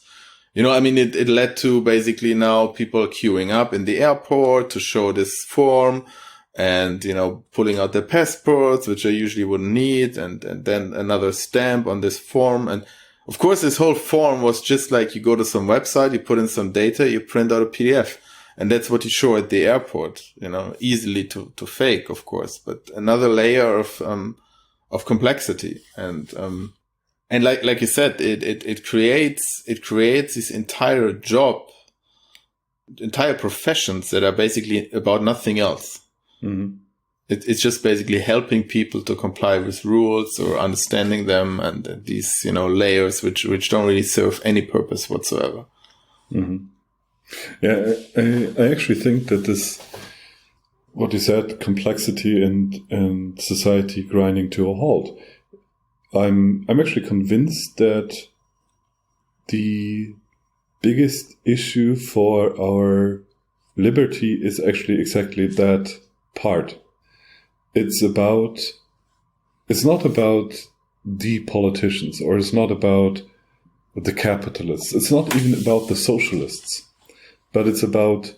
It led to basically now people queuing up in the airport to show this form and, pulling out their passports, which I usually wouldn't need, and then another stamp on this form. And of course, this whole form was just like you go to some website, you put in some data, you print out a PDF. And that's what you show at the airport, easily to fake, of course, but another layer of complexity. And like you said, it creates this entire professions that are basically about nothing else. Mm-hmm. It's just basically helping people to comply with rules or understanding them, and these, layers which don't really serve any purpose whatsoever. Mm-hmm. Yeah, I actually think that this, what you said, complexity and society grinding to a halt. I'm actually convinced that the biggest issue for our liberty is actually exactly that part. It's not about the politicians, or it's not about the capitalists. It's not even about the socialists, but it's about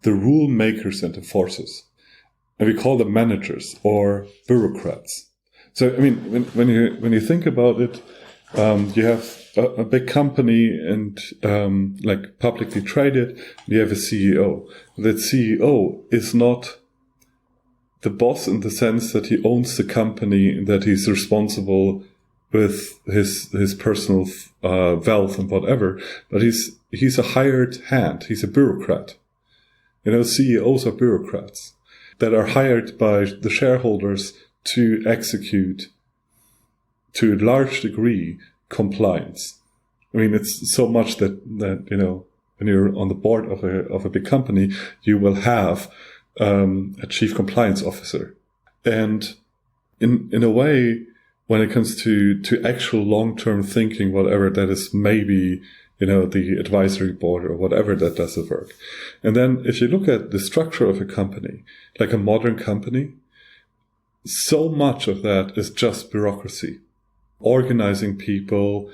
the rule makers and enforcers. And we call them managers or bureaucrats. So, I mean, when you think about it, you have a big company and, like publicly traded, you have a CEO. That CEO is not the boss in the sense that he owns the company, that he's responsible with his personal wealth and whatever, but he's a hired hand. He's a bureaucrat. CEOs are bureaucrats that are hired by the shareholders to execute, to a large degree, compliance. I mean, it's so much that when you're on the board of a big company, you will have a chief compliance officer. And in a way, when it comes to actual long-term thinking, whatever that is, maybe, the advisory board or whatever that does the work. And then if you look at the structure of a company, like a modern company, so much of that is just bureaucracy. Organizing people,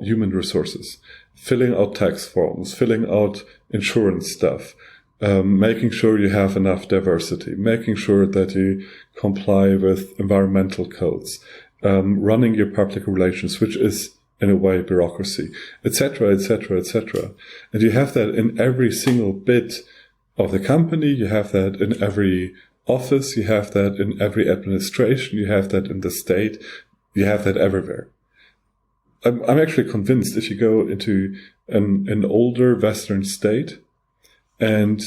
human resources, filling out tax forms, filling out insurance stuff, making sure you have enough diversity, making sure that you comply with environmental codes, running your public relations, which is in a way bureaucracy, etc., etc., etc. And you have that in every single bit of the company. You have that in every office. You have that in every administration. You have that in the state. You have that everywhere. I'm actually convinced if you go into an older Western state and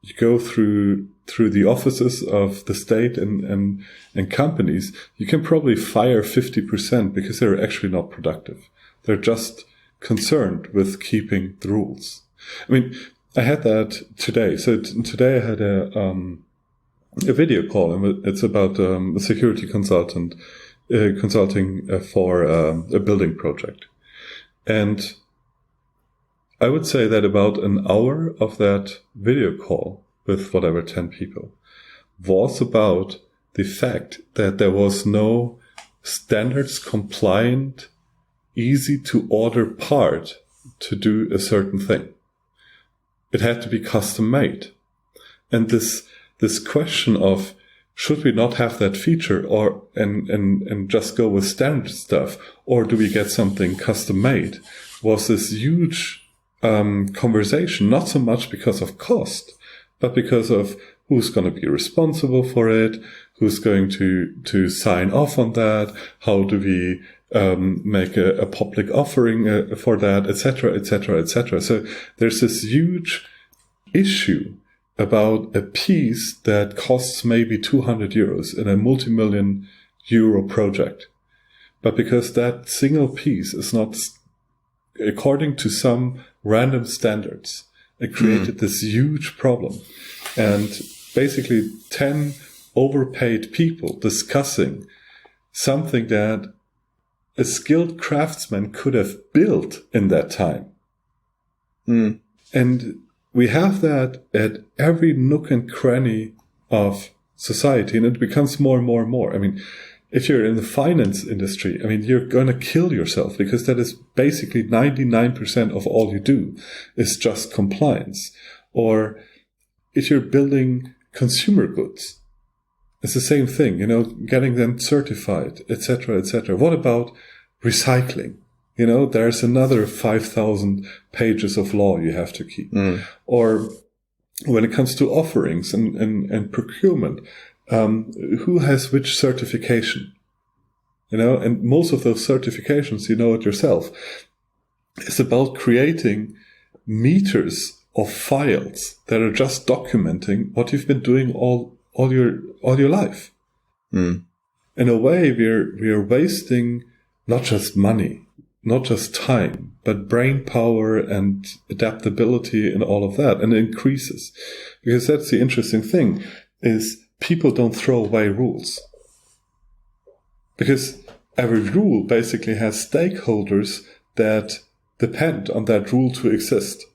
you go through the offices of the state and companies, you can probably fire 50% because they're actually not productive. They're just concerned with keeping the rules. I mean, I had that today. So today I had a video call, and it's about a security consulting for a building project. And I would say that about an hour of that video call with whatever 10 people was about the fact that there was no standards compliant, easy to order part to do a certain thing. It had to be custom made. And this question of, should we not have that feature and just go with standard stuff, or do we get something custom made, was this huge conversation, not so much because of cost, but because of who's going to be responsible for it, who's going to sign off on that, how do we make a public offering for that, etc., etc., etc. So there's this huge issue about a piece that costs maybe 200 euros in a multi-million euro project. But because that single piece is not according to some random standards, it created this huge problem. And basically 10 overpaid people discussing something that a skilled craftsman could have built in that time. And we have that at every nook and cranny of society, and it becomes more and more and more. I mean, if you're in the finance industry, I mean, you're going to kill yourself because that is basically 99% of all you do is just compliance. Or if you're building consumer goods, it's the same thing, getting them certified, etc., etc. What about recycling? There's another 5,000 pages of law you have to keep. Or when it comes to offerings and procurement, who has which certification? And most of those certifications, you know it yourself, is about creating meters of files that are just documenting what you've been doing all your life. In a way, we're wasting not just money, not just time, but brain power and adaptability and all of that, and it increases. Because that's the interesting thing, is people don't throw away rules. Because every rule basically has stakeholders that depend on that rule to exist.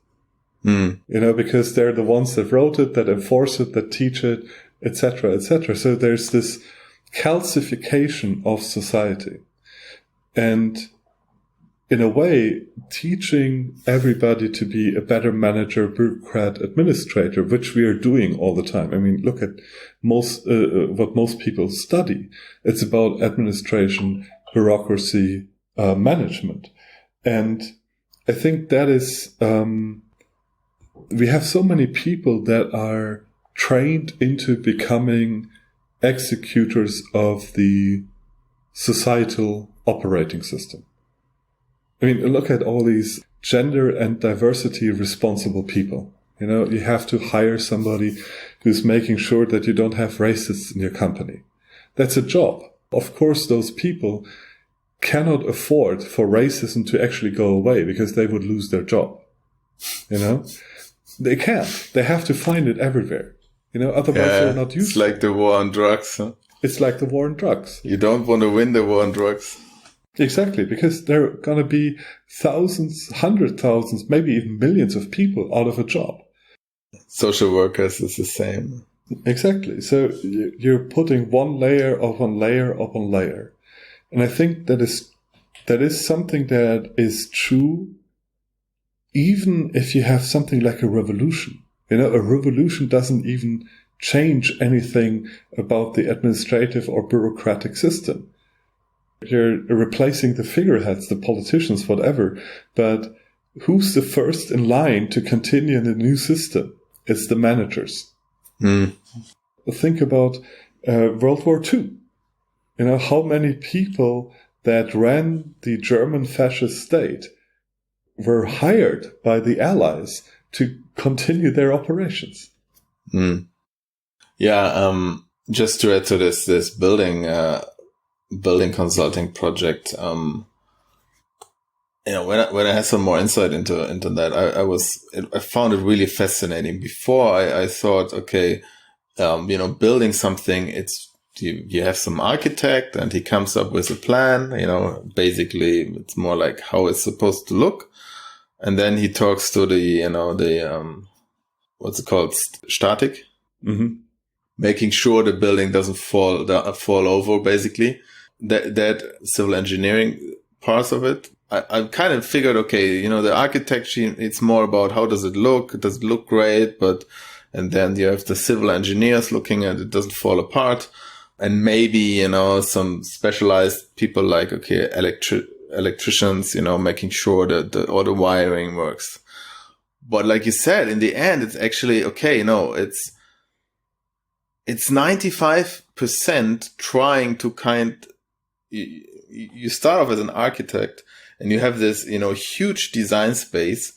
Because they're the ones that wrote it, that enforce it, that teach it, etc., etc. So there's this calcification of society. And in a way, teaching everybody to be a better manager, bureaucrat, administrator, which we are doing all the time. I mean, look at what most people study. It's about administration, bureaucracy, management. And I think that is, we have so many people that are trained into becoming executors of the societal operating system. I mean, look at all these gender and diversity responsible people. You have to hire somebody who's making sure that you don't have racists in your company. That's a job. Of course, those people cannot afford for racism to actually go away because they would lose their job. They can't. They have to find it everywhere. Otherwise you're not useful. It's like the war on drugs. Huh? It's like the war on drugs. You don't want to win the war on drugs. Exactly, because there are going to be thousands, 100,000s, maybe even millions of people out of a job. Social workers is the same. Exactly. So you're putting one layer upon layer upon layer. And I think that is something that is true even if you have something like a revolution. A revolution doesn't even change anything about the administrative or bureaucratic system. You're replacing the figureheads, the politicians, whatever. But who's the first in line to continue in the new system? It's the managers. Think about World War II. How many people that ran the German fascist state were hired by the Allies to continue their operations. Yeah, just to add to this building consulting project, when I had some more insight into that, I found it really fascinating. Before I thought, okay, building something, you have some architect and he comes up with a plan, basically it's more like how it's supposed to look. And then he talks to the what's it called? Static. Mm-hmm. Making sure the building doesn't fall over, basically. That civil engineering parts of it. I kind of figured, okay, the architecture, it's more about how does it look? Does it look great? And then you have the civil engineers looking at it doesn't fall apart. And maybe, some specialized people like, okay, electricians, making sure that all the wiring works. But like you said, in the end, it's actually, okay, no, it's 95% trying to you start off as an architect and you have this, huge design space.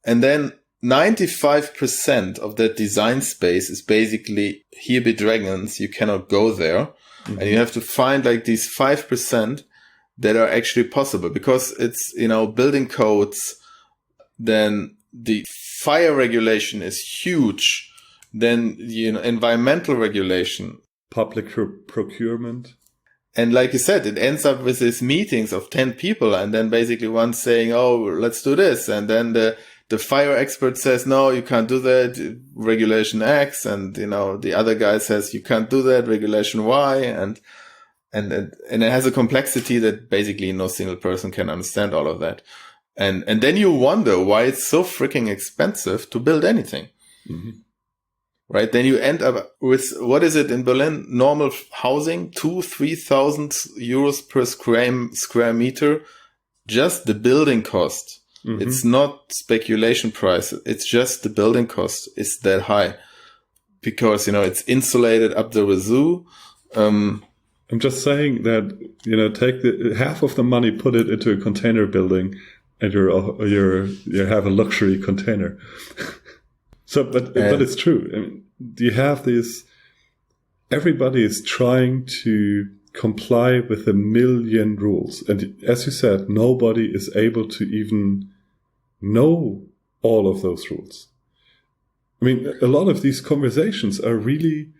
And then 95% of that design space is basically, here be dragons, you cannot go there. Mm-hmm. And you have to find like these 5% that are actually possible, because it's, building codes, then the fire regulation is huge, then, environmental regulation. Public procurement. And like you said, it ends up with these meetings of 10 people, and then basically one saying, oh, let's do this. And then the fire expert says, no, you can't do that, regulation X. And, the other guy says, you can't do that, regulation Y. And it has a complexity that basically no single person can understand all of that. And then you wonder why it's so freaking expensive to build anything. Mm-hmm. Right? Then you end up with, what is it in Berlin? Normal housing, 3,000 euros per square meter. Just the building cost. Mm-hmm. It's not speculation price. It's just the building cost is that high. Because, it's insulated up the wazoo. I'm just saying that, take the half of the money, put it into a container building, and you have a luxury container. But it's true. I mean, you have this, everybody is trying to comply with 1 million rules. And as you said, nobody is able to even know all of those rules. I mean, a lot of these conversations are really,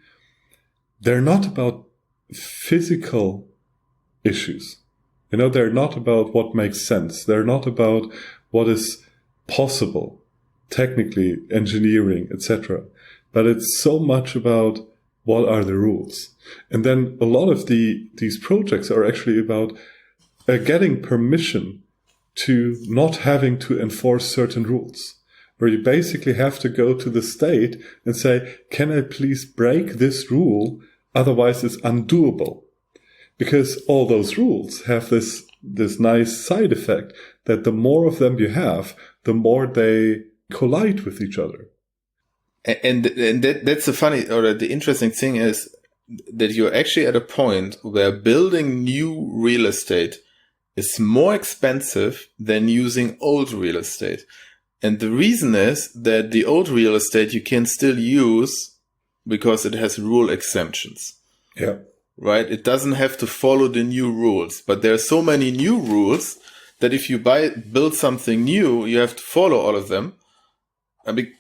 they're not about physical issues. They're not about what makes sense. They're not about what is possible, technically, engineering, etc. But it's so much about what are the rules. And then a lot of these projects are actually about getting permission to not having to enforce certain rules, where you basically have to go to the state and say, can I please break this rule? Otherwise, it's undoable, because all those rules have this nice side effect that the more of them you have, the more they collide with each other. And that's the interesting thing is that you're actually at a point where building new real estate is more expensive than using old real estate. And the reason is that the old real estate you can still use because it has rule exemptions. Yeah. Right? It doesn't have to follow the new rules, but there are so many new rules that if you build something new, you have to follow all of them. I mean,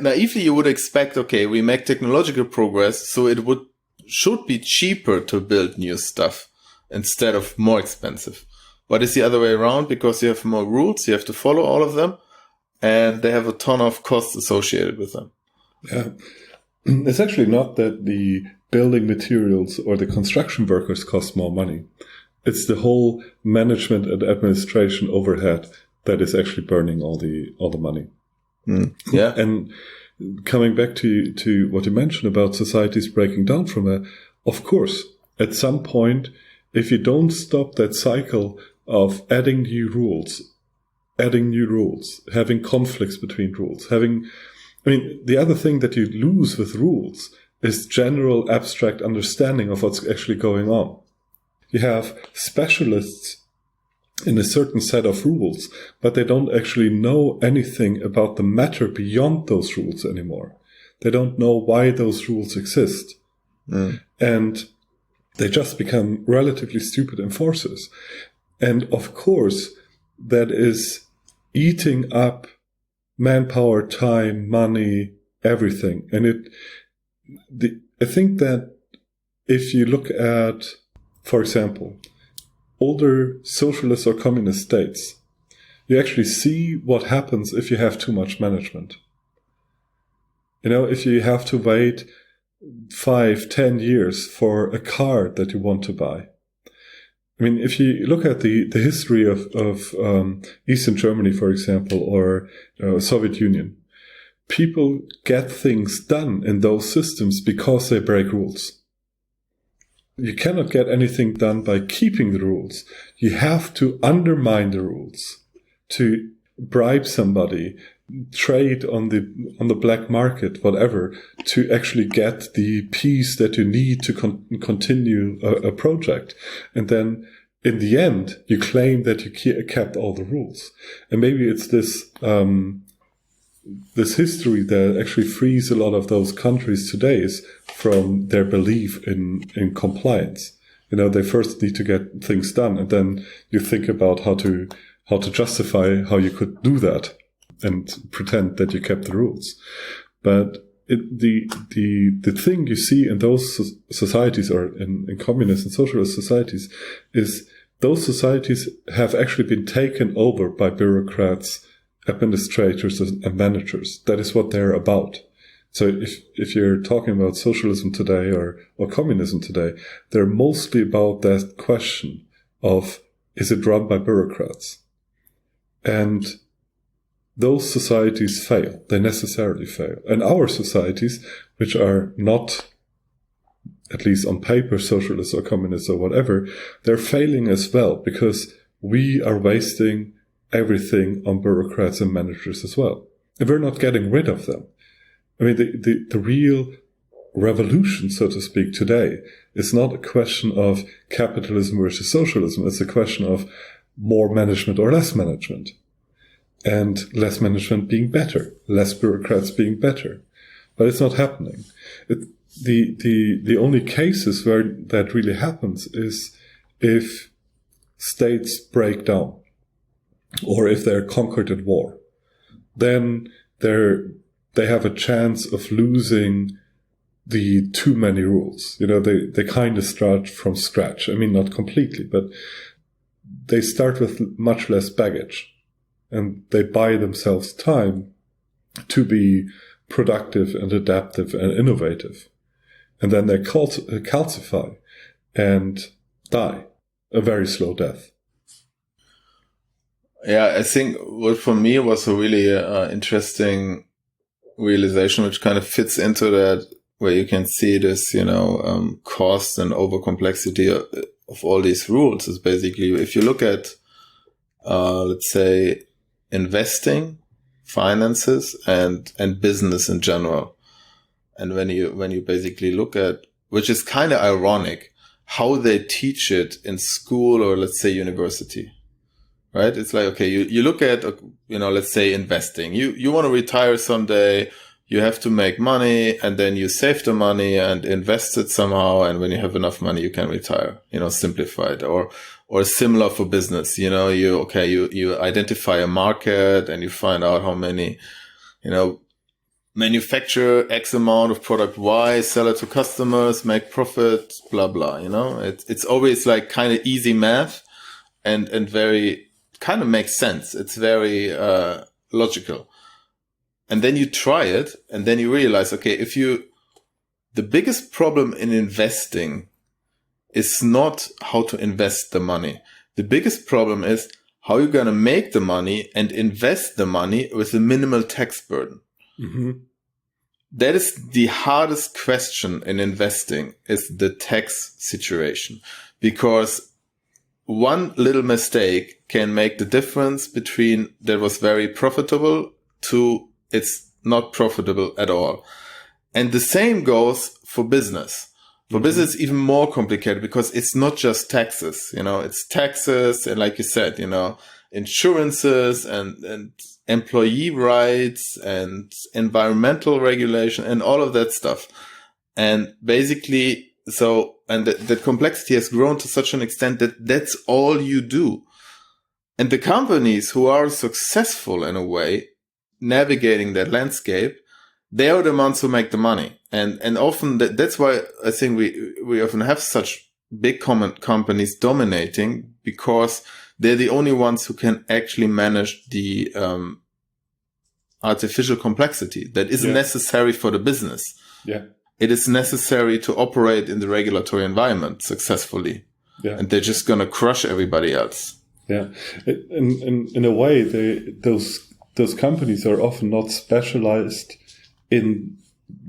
naively, you would expect, okay, we make technological progress, so should be cheaper to build new stuff instead of more expensive. But it's the other way around, because you have more rules, you have to follow all of them, and they have a ton of costs associated with them. Yeah. It's actually not that the building materials or the construction workers cost more money. It's the whole management and administration overhead that is actually burning all the money. Yeah. And coming back to what you mentioned about societies breaking down from that, of course, at some point, if you don't stop that cycle of adding new rules, having conflicts between rules, the other thing that you lose with rules is general abstract understanding of what's actually going on. You have specialists in a certain set of rules, but they don't actually know anything about the matter beyond those rules anymore. They don't know why those rules exist. And they just become relatively stupid enforcers. And of course, that is eating up manpower, time, money, everything. And I think that if you look at, for example, older socialist or communist states, you actually see what happens if you have too much management. If you have to wait 5-10 years for a car that you want to buy. If you look at the history of Eastern Germany, for example, or Soviet Union, people get things done in those systems because they break rules. You cannot get anything done by keeping the rules. You have to undermine the rules, to bribe somebody, trade on the black market, whatever, to actually get the piece that you need to continue a project. And then in the end, you claim that you kept all the rules. And maybe it's this history that actually frees a lot of those countries today is from their belief in compliance. They first need to get things done, and then you think about how to justify how you could do that and pretend that you kept the rules. But the thing you see in those societies, or in communist and socialist societies, is those societies have actually been taken over by bureaucrats, administrators, and managers. That is what they're about. So if you're talking about socialism today or communism today, they're mostly about that question of, is it run by bureaucrats? And those societies fail. They necessarily fail. And our societies, which are not, at least on paper, socialist or communist or whatever, they're failing as well, because we are wasting everything on bureaucrats and managers as well. And we're not getting rid of them. The real revolution, so to speak, today is not a question of capitalism versus socialism. It's a question of more management or less management. And less management being better, less bureaucrats being better. But it's not happening. The only cases where that really happens is if states break down, or if they're conquered at war. Then they have a chance of losing the too many rules. They kind of start from scratch. Not completely, but they start with much less baggage. And they buy themselves time to be productive and adaptive and innovative. And then they calcify and die a very slow death. Yeah, I think what for me was a really interesting realization, which kind of fits into that, where you can see this, cost and over complexity of all these rules, is basically, if you look at, let's say, investing, finances, and business in general. And when you basically look at, which is kind of ironic, how they teach it in school or, let's say, university, right? It's like, okay, you look at, let's say, investing. You want to retire someday, you have to make money, and then you save the money and invest it somehow. And when you have enough money, you can retire, simplified. Or similar for business, you identify a market and you find out how many manufacture X amount of product Y, sell it to customers, make profit, blah, blah, it's always like kind of easy math and very kind of makes sense. It's very, logical. And then you try it and then you realize, okay, the biggest problem in investing is not how to invest the money. The biggest problem is how you're going to make the money and invest the money with a minimal tax burden. Mm-hmm. That is the hardest question in investing, is the tax situation, because one little mistake can make the difference between that was very profitable to it's not profitable at all. And the same goes for business. For business, it's even more complicated because it's not just taxes, it's taxes and, like you said, insurances and employee rights and environmental regulation and all of that stuff. And basically, the complexity has grown to such an extent that that's all you do. And the companies who are successful in a way, navigating that landscape, they are the ones who make the money. And often that's why I think we often have such big companies dominating, because they're the only ones who can actually manage the artificial complexity that isn't necessary for the business. Yeah. It is necessary to operate in the regulatory environment successfully. Yeah. And they're just going to crush everybody else. Yeah. In a way, those companies are often not specialized in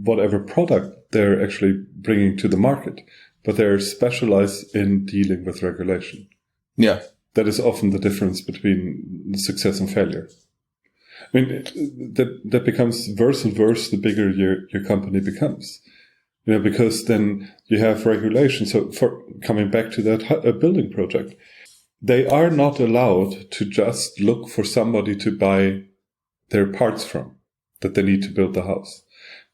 whatever product they're actually bringing to the market, but they're specialized in dealing with regulation. Yeah. That is often the difference between success and failure. I mean, that becomes worse and worse the bigger your company becomes. Because then you have regulation. So for coming back to that building project, they are not allowed to just look for somebody to buy their parts from that they need to build the house.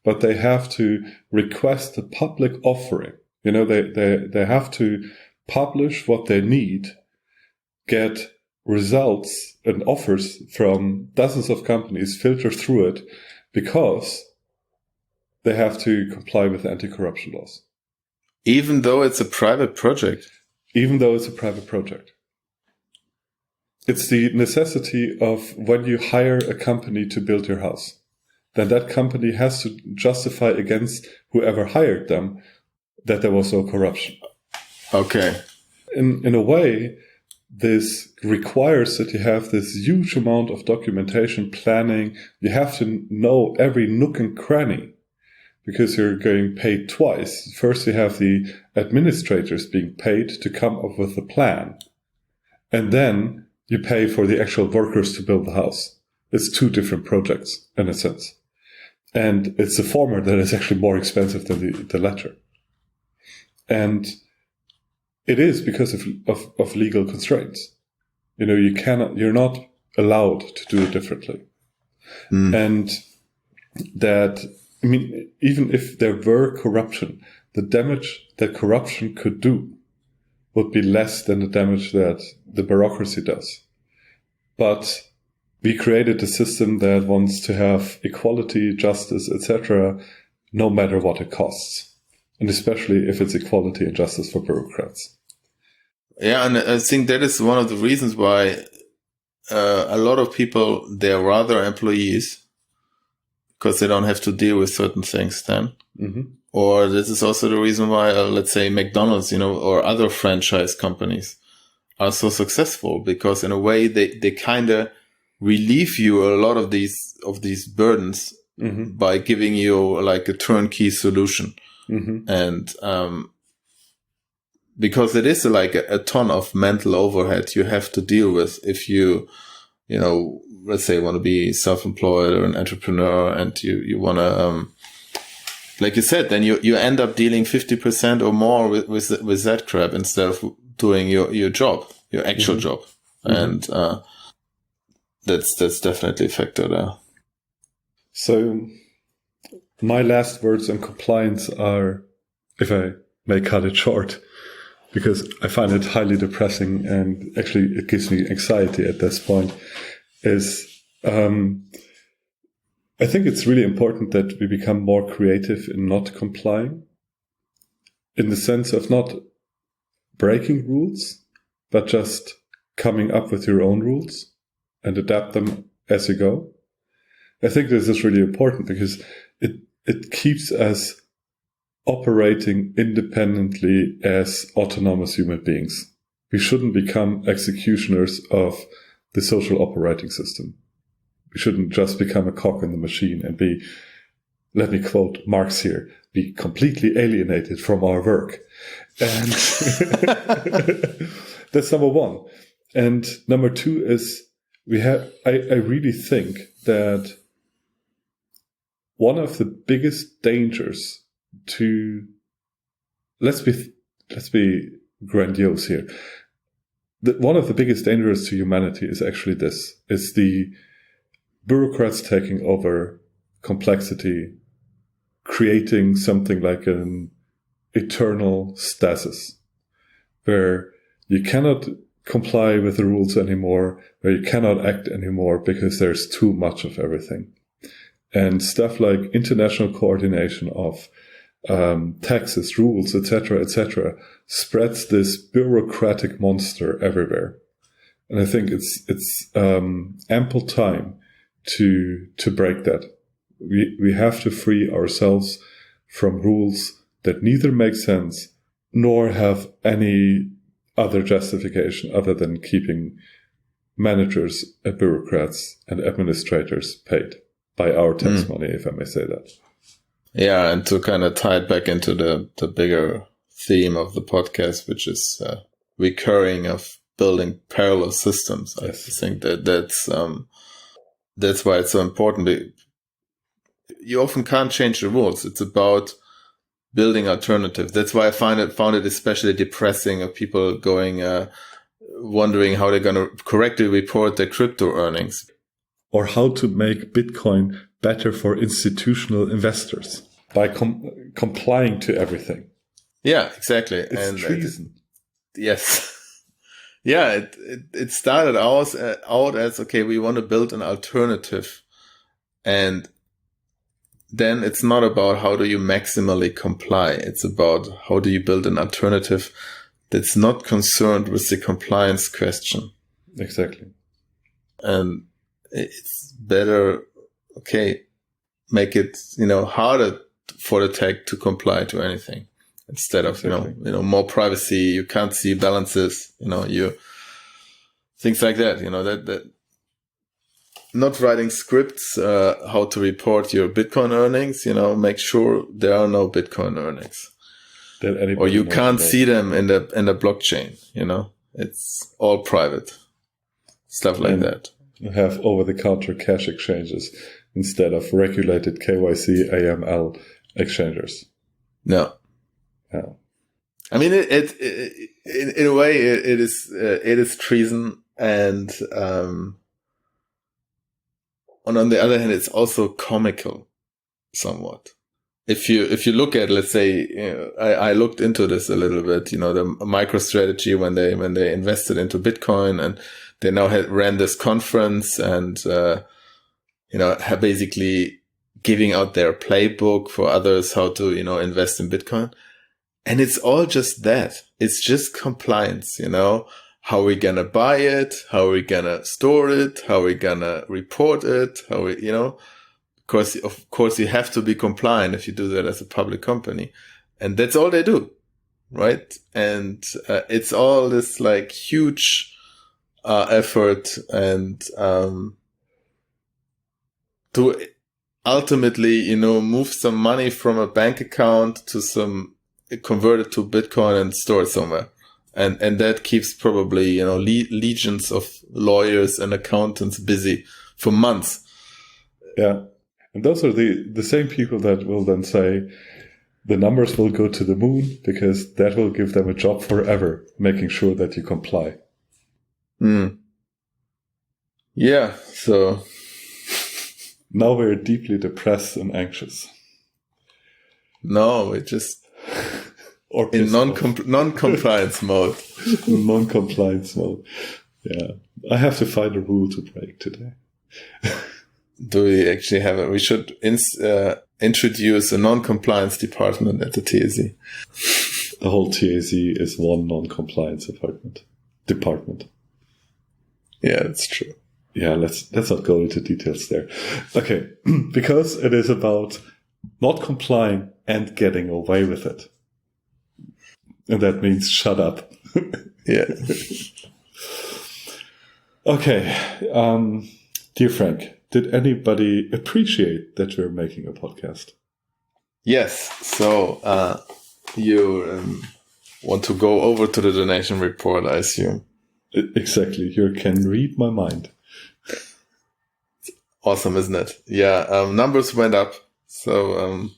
But they have to request a public offering. They have to publish what they need, get results and offers from dozens of companies, filter through it, because they have to comply with anti-corruption laws. Even though it's a private project? Even though it's a private project. It's the necessity of when you hire a company to build your house, then that company has to justify against whoever hired them that there was no corruption. Okay. In a way, this requires that you have this huge amount of documentation, planning. You have to know every nook and cranny, because you're getting paid twice. First, you have the administrators being paid to come up with the plan, and then you pay for the actual workers to build the house. It's two different projects in a sense. And it's the former that is actually more expensive than the latter. And it is because of legal constraints. You're not allowed to do it differently. Mm. And that, even if there were corruption, the damage that corruption could do would be less than the damage that the bureaucracy does. But we created a system that wants to have equality, justice, etc., no matter what it costs. And especially if it's equality and justice for bureaucrats. Yeah, and I think that is one of the reasons why a lot of people, they're rather employees, because they don't have to deal with certain things then. Mm-hmm. Or this is also the reason why, let's say, McDonald's, or other franchise companies are so successful, because in a way they kind of relieve you a lot of these burdens mm-hmm. by giving you like a turnkey solution. Mm-hmm. And because it is like a ton of mental overhead you have to deal with if you let's say want to be self-employed or an entrepreneur, and you want to like you said, then you end up dealing 50% or more with that crap instead of doing your job, your actual mm-hmm. job. Mm-hmm. And that's definitely a factor there. So my last words on compliance are, if I may cut it short, because I find it highly depressing and actually it gives me anxiety at this point, is I think it's really important that we become more creative in not complying, in the sense of not breaking rules, but just coming up with your own rules and adapt them as you go. I think this is really important because it keeps us operating independently as autonomous human beings. We shouldn't become executioners of the social operating system. We shouldn't just become a cog in the machine and be, let me quote Marx here, be completely alienated from our work. And that's number one. And number two is I really think that one of the biggest dangers to, let's be grandiose here. One of the biggest dangers to humanity is actually this. It's the bureaucrats taking over complexity, creating something like an eternal stasis where you cannot comply with the rules anymore, where you cannot act anymore because there's too much of everything. And stuff like international coordination of taxes, rules, etc., spreads this bureaucratic monster everywhere. And I think it's ample time to break that. We have to free ourselves from rules that neither make sense nor have any other justification other than keeping managers and bureaucrats and administrators paid by our tax money, if I may say that. Yeah, and to kind of tie it back into the bigger theme of the podcast, which is recurring of building parallel systems. Yes. I think that's why it's so important. You often can't change the rules. It's about building alternatives. That's why I found it especially depressing of people going, wondering how they're going to correctly report their crypto earnings. Or how to make Bitcoin better for institutional investors by complying to everything. Yeah, exactly. It's treason. Yes. Yeah, it started out as, okay, we want to build an alternative. And then it's not about how do you maximally comply. It's about how do you build an alternative that's not concerned with the compliance question. Exactly. And it's better, okay, make it, harder for the tech to comply to anything instead of, exactly. More privacy. You can't see balances, things like that, that not writing scripts, how to report your Bitcoin earnings, make sure there are no Bitcoin earnings or you can't see them in the blockchain, it's all private stuff like that. You have over-the-counter cash exchanges instead of regulated KYC AML exchangers. No. Yeah. I mean, in a way, it is treason, and on the other hand, it's also comical, somewhat. If you look at, let's say, I looked into this a little bit. The MicroStrategy when they invested into Bitcoin, and they now ran this conference and, have basically giving out their playbook for others how to, invest in Bitcoin. And it's all just that. It's just compliance, How are we going to buy it? How are we going to store it? How are we going to report it? Because of course you have to be compliant if you do that as a public company. And that's all they do. Right. And, it's all this like huge, effort and to ultimately, move some money from a bank account to convert it to Bitcoin and store it somewhere. And that keeps probably, legions of lawyers and accountants busy for months. Yeah. And those are the same people that will then say the numbers will go to the moon because that will give them a job forever, making sure that you comply. Yeah, so now we're deeply depressed and anxious. No, we're just in non-compliance mode. Non-compliance mode. Yeah, I have to find a rule to break today. do we actually have it? We should introduce a non-compliance department at the TAZ. The whole TAZ is one non-compliance department. Yeah, that's true. Yeah, let's not go into details there. Okay, because it is about not complying and getting away with it. And that means shut up. Yeah. Okay. Dear Frank, did anybody appreciate that we're making a podcast? Yes. So you want to go over to the donation report, I assume. Exactly. You can read my mind. Awesome, isn't it? Yeah. Numbers went up. So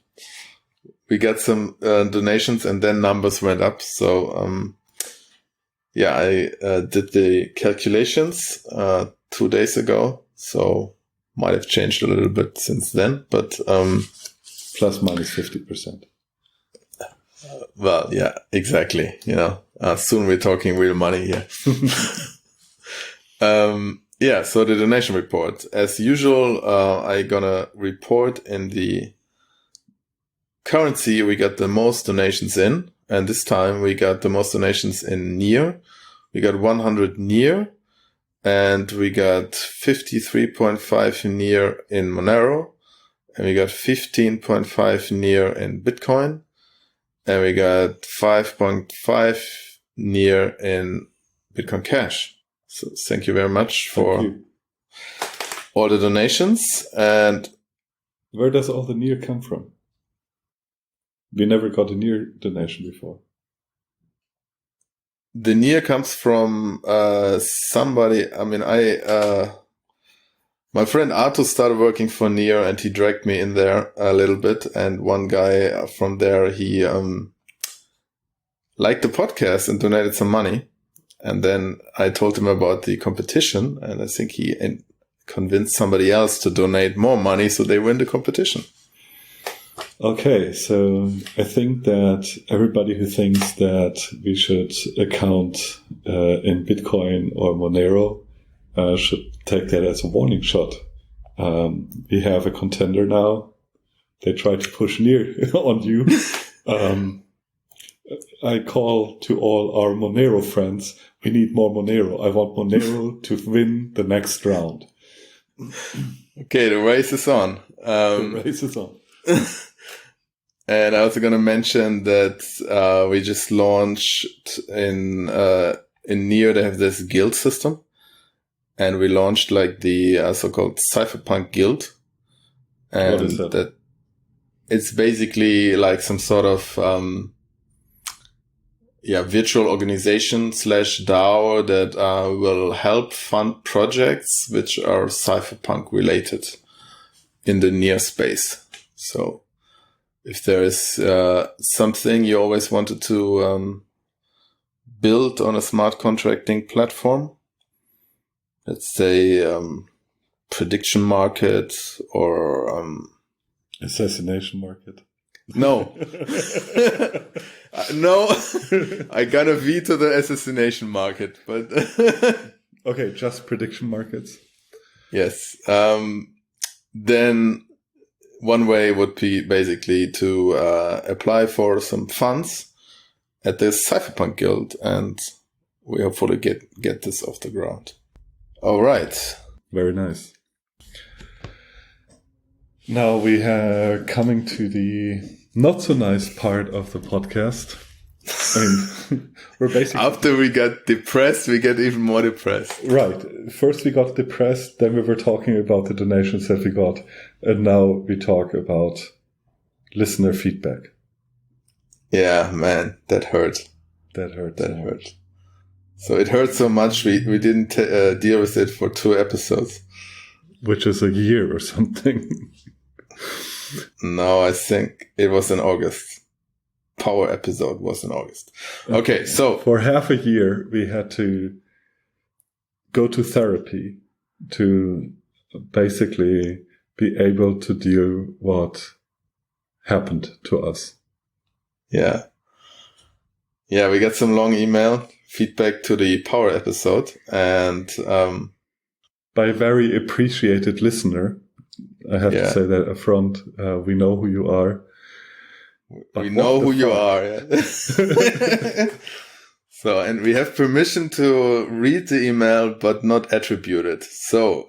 we got some donations and then numbers went up. So yeah, I did the calculations 2 days ago. So might have changed a little bit since then, but plus minus 50%. Well, yeah, exactly. Soon we're talking real money here. Yeah, so the donation report. As usual, I gonna report in the currency we got the most donations in. And this time we got the most donations in NIR. We got 100 NIR. And we got 53.5 NIR in Monero. And we got 15.5 NIR in Bitcoin. And we got 5.5 NIR in Bitcoin Cash. So thank you very much for all the donations. And where does all the NIR come from? We never got a NIR donation before. The NIR comes from somebody. I mean, my friend Arto started working for NIR and he dragged me in there a little bit. And one guy from there, he liked the podcast and donated some money. And then I told him about the competition, and I think he convinced somebody else to donate more money so they win the competition. Okay, so I think that everybody who thinks that we should account in Bitcoin or Monero should take that as a warning shot. We have a contender now. They try to push NIR on you. I call to all our Monero friends, we need more Monero. I want Monero to win the next round. Okay, the race is on. The race is on. And I also going to mention that we just launched in NIR, they have this guild system. And we launched like the so-called Cypherpunk Guild. And what is that? It's basically like some sort of virtual organization / DAO that will help fund projects which are cypherpunk related in the NIR space. So if there is something you always wanted to build on a smart contracting platform, let's say prediction market or assassination market. No. No, I gotta veto the assassination market, but okay, just prediction markets. Yes. Then one way would be basically to apply for some funds at the Cypherpunk Guild, and we hopefully get this off the ground. All right. Very nice. Now we are coming to the not so nice part of the podcast. I mean, we're basically... After we got depressed, we get even more depressed. Right. First we got depressed, then we were talking about the donations that we got, and now we talk about listener feedback. Yeah, man, that hurt. That hurt. That hurt. So it hurt so much we didn't deal with it for 2 episodes. Which is a year or something. No, I think it was in August. Power episode was in August. Okay, so... For half a year, we had to go to therapy to basically be able to deal what happened to us. Yeah. Yeah, we got some long email feedback to the Power episode, and... by a very appreciated listener, I have to say that up front. We know who you are. We know who you are. Yeah. So, and we have permission to read the email, but not attribute it. So,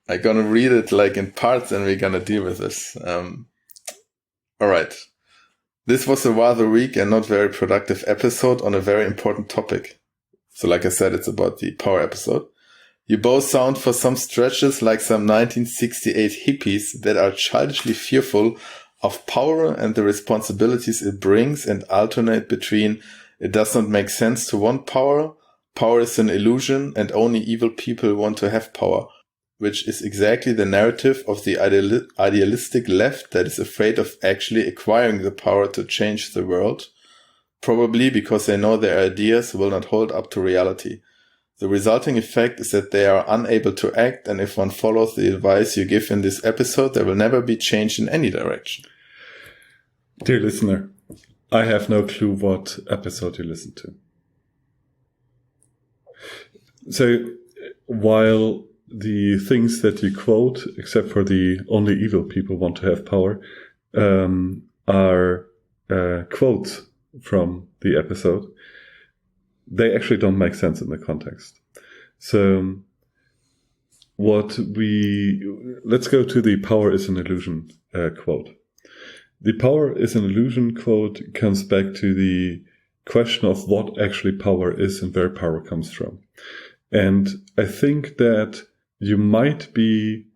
I'm gonna read it like in parts and we're gonna deal with this. All right. This was a rather weak and not very productive episode on a very important topic. So like I said, it's about the power episode. You both sound for some stretches like some 1968 hippies that are childishly fearful of power and the responsibilities it brings and alternate between it does not make sense to want power, power is an illusion, and only evil people want to have power, which is exactly the narrative of the idealistic left that is afraid of actually acquiring the power to change the world, probably because they know their ideas will not hold up to reality. The resulting effect is that they are unable to act, and if one follows the advice you give in this episode, there will never be change in any direction. Dear listener, I have no clue what episode you listened to. So, while the things that you quote, except for the only evil people want to have power, are quotes from the episode, they actually don't make sense in the context. So, let's go to the power is an illusion quote. The power is an illusion quote comes back to the question of what actually power is and where power comes from. And I think that you might be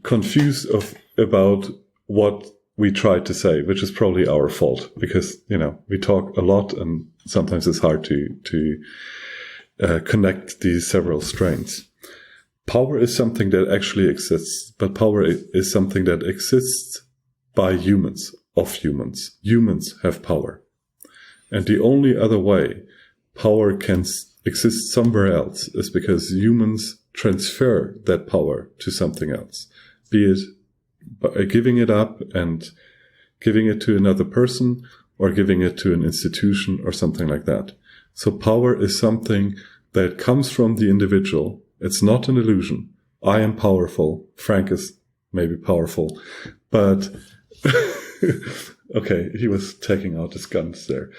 confused about what we tried to say, which is probably our fault because, we talk a lot and sometimes it's hard to connect these several strains. Power is something that actually exists, but power is something that exists by humans, of humans. Humans have power. And the only other way power can exist somewhere else is because humans transfer that power to something else, be it by giving it up and giving it to another person or giving it to an institution or something like that. So power is something that comes from the individual. It's not an illusion. I am powerful. Frank is maybe powerful, but okay, he was taking out his guns there.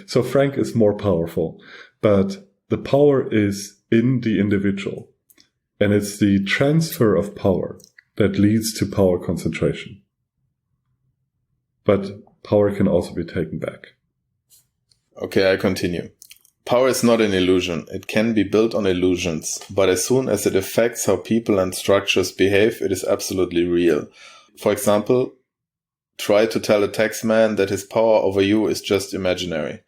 So Frank is more powerful, but the power is in the individual. And it's the transfer of power that leads to power concentration. But power can also be taken back. Okay, I continue. Power is not an illusion. It can be built on illusions, but as soon as it affects how people and structures behave, it is absolutely real. For example, try to tell a taxman that his power over you is just imaginary.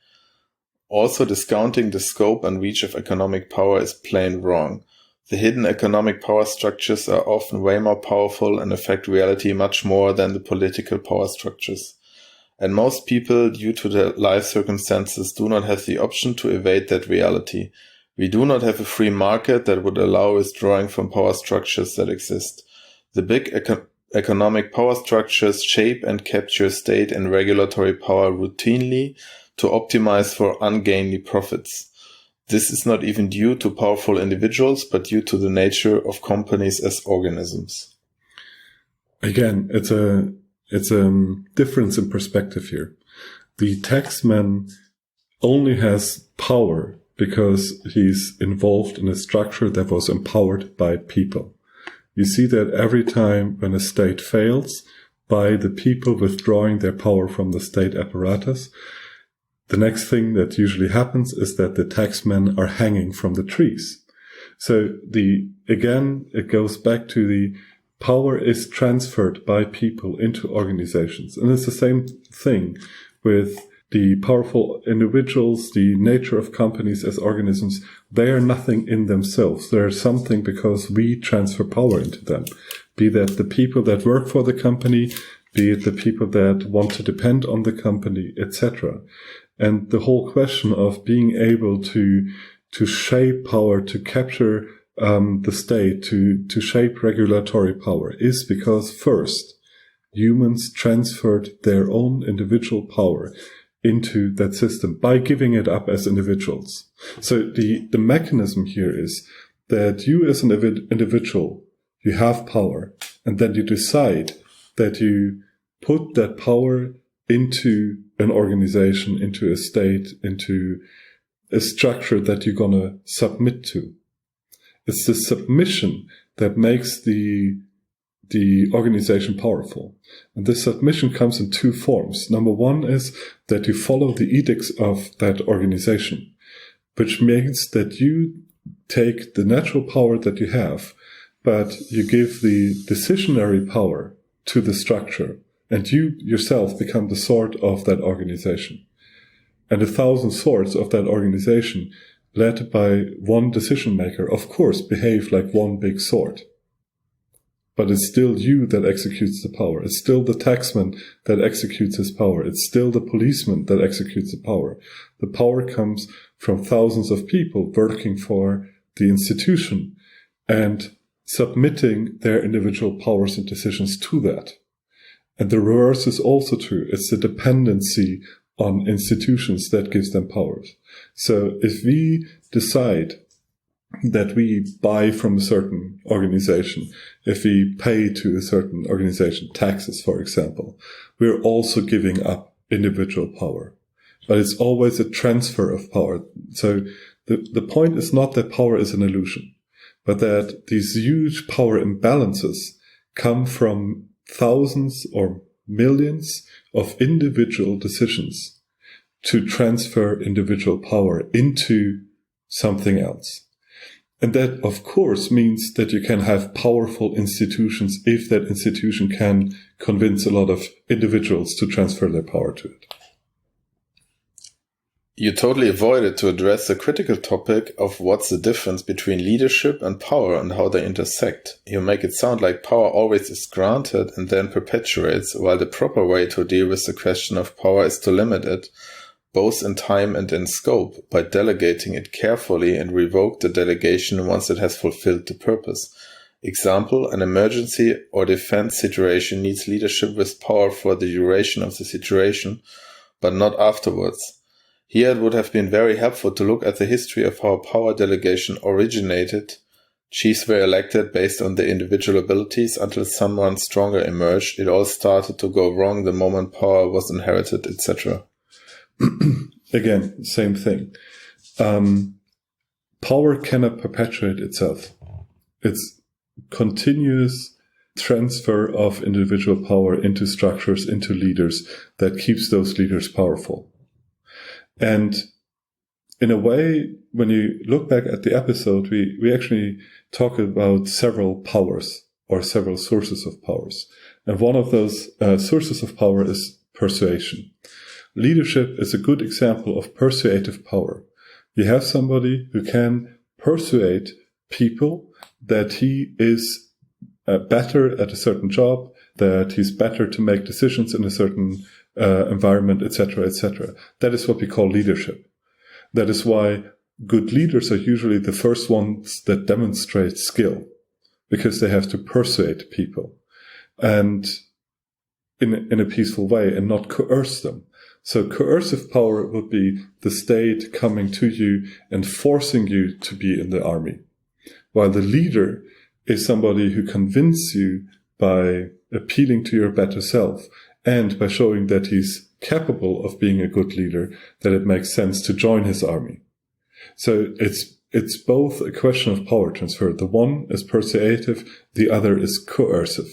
Also, discounting the scope and reach of economic power is plain wrong. The hidden economic power structures are often way more powerful and affect reality much more than the political power structures. And most people, due to their life circumstances, do not have the option to evade that reality. We do not have a free market that would allow withdrawing from power structures that exist. The big economic power structures shape and capture state and regulatory power routinely to optimize for ungainly profits. This is not even due to powerful individuals, but due to the nature of companies as organisms. Again, it's a difference in perspective here. The taxman only has power because he's involved in a structure that was empowered by people. You see that every time when a state fails, by the people withdrawing their power from the state apparatus, the next thing that usually happens is that the taxmen are hanging from the trees. So again, it goes back to the power is transferred by people into organizations. And it's the same thing with the powerful individuals, the nature of companies as organisms. They are nothing in themselves. They are something because we transfer power into them. Be that the people that work for the company, be it the people that want to depend on the company, etc. And the whole question of being able to shape power, to capture the state, to shape regulatory power is because first, humans transferred their own individual power into that system by giving it up as individuals. So the mechanism here is that you as an individual You have power, and then you decide that you put that power into an organization, into a state, into a structure that you're going to submit to. It's the submission that makes the organization powerful. And this submission comes in two forms. Number one is that you follow the edicts of that organization, which means that you take the natural power that you have, but you give the decisionary power to the structure, and you yourself become the sword of that organization. And 1,000 swords of that organization, led by one decision maker, of course, behave like one big sword. But it's still you that executes the power. It's still the taxman that executes his power. It's still the policeman that executes the power. The power comes from thousands of people working for the institution and submitting their individual powers and decisions to that. And the reverse is also true. It's the dependency on institutions that gives them powers. So if we decide that we buy from a certain organization, if we pay to a certain organization, taxes, for example, we're also giving up individual power. But it's always a transfer of power. So the point is not that power is an illusion, but that these huge power imbalances come from thousands or millions of individual decisions to transfer individual power into something else. And that, of course, means that you can have powerful institutions if that institution can convince a lot of individuals to transfer their power to it. You totally avoided to address the critical topic of what's the difference between leadership and power and how they intersect. You make it sound like power always is granted and then perpetuates, while the proper way to deal with the question of power is to limit it, both in time and in scope, by delegating it carefully and revoke the delegation once it has fulfilled the purpose. Example, an emergency or defense situation needs leadership with power for the duration of the situation, but not afterwards. Here it would have been very helpful to look at the history of how power delegation originated. Chiefs were elected based on their individual abilities until someone stronger emerged. It all started to go wrong the moment power was inherited, etc. Again, same thing. Power cannot perpetuate itself. It's continuous transfer of individual power into structures, into leaders that keeps those leaders powerful. And in a way, when you look back at the episode, we actually talk about several powers or several sources of powers. And one of those sources of power is persuasion. Leadership is a good example of persuasive power. You have somebody who can persuade people that he is better at a certain job, that he's better to make decisions in a certain environment, etc., etc. That is what we call leadership. That is why good leaders are usually the first ones that demonstrate skill, because they have to persuade people and in a peaceful way and not coerce them. So coercive power would be the state coming to you and forcing you to be in the army, while the leader is somebody who convinces you by appealing to your better self and by showing that he's capable of being a good leader, that it makes sense to join his army. So it's both a question of power transfer. The one is persuasive, the other is coercive.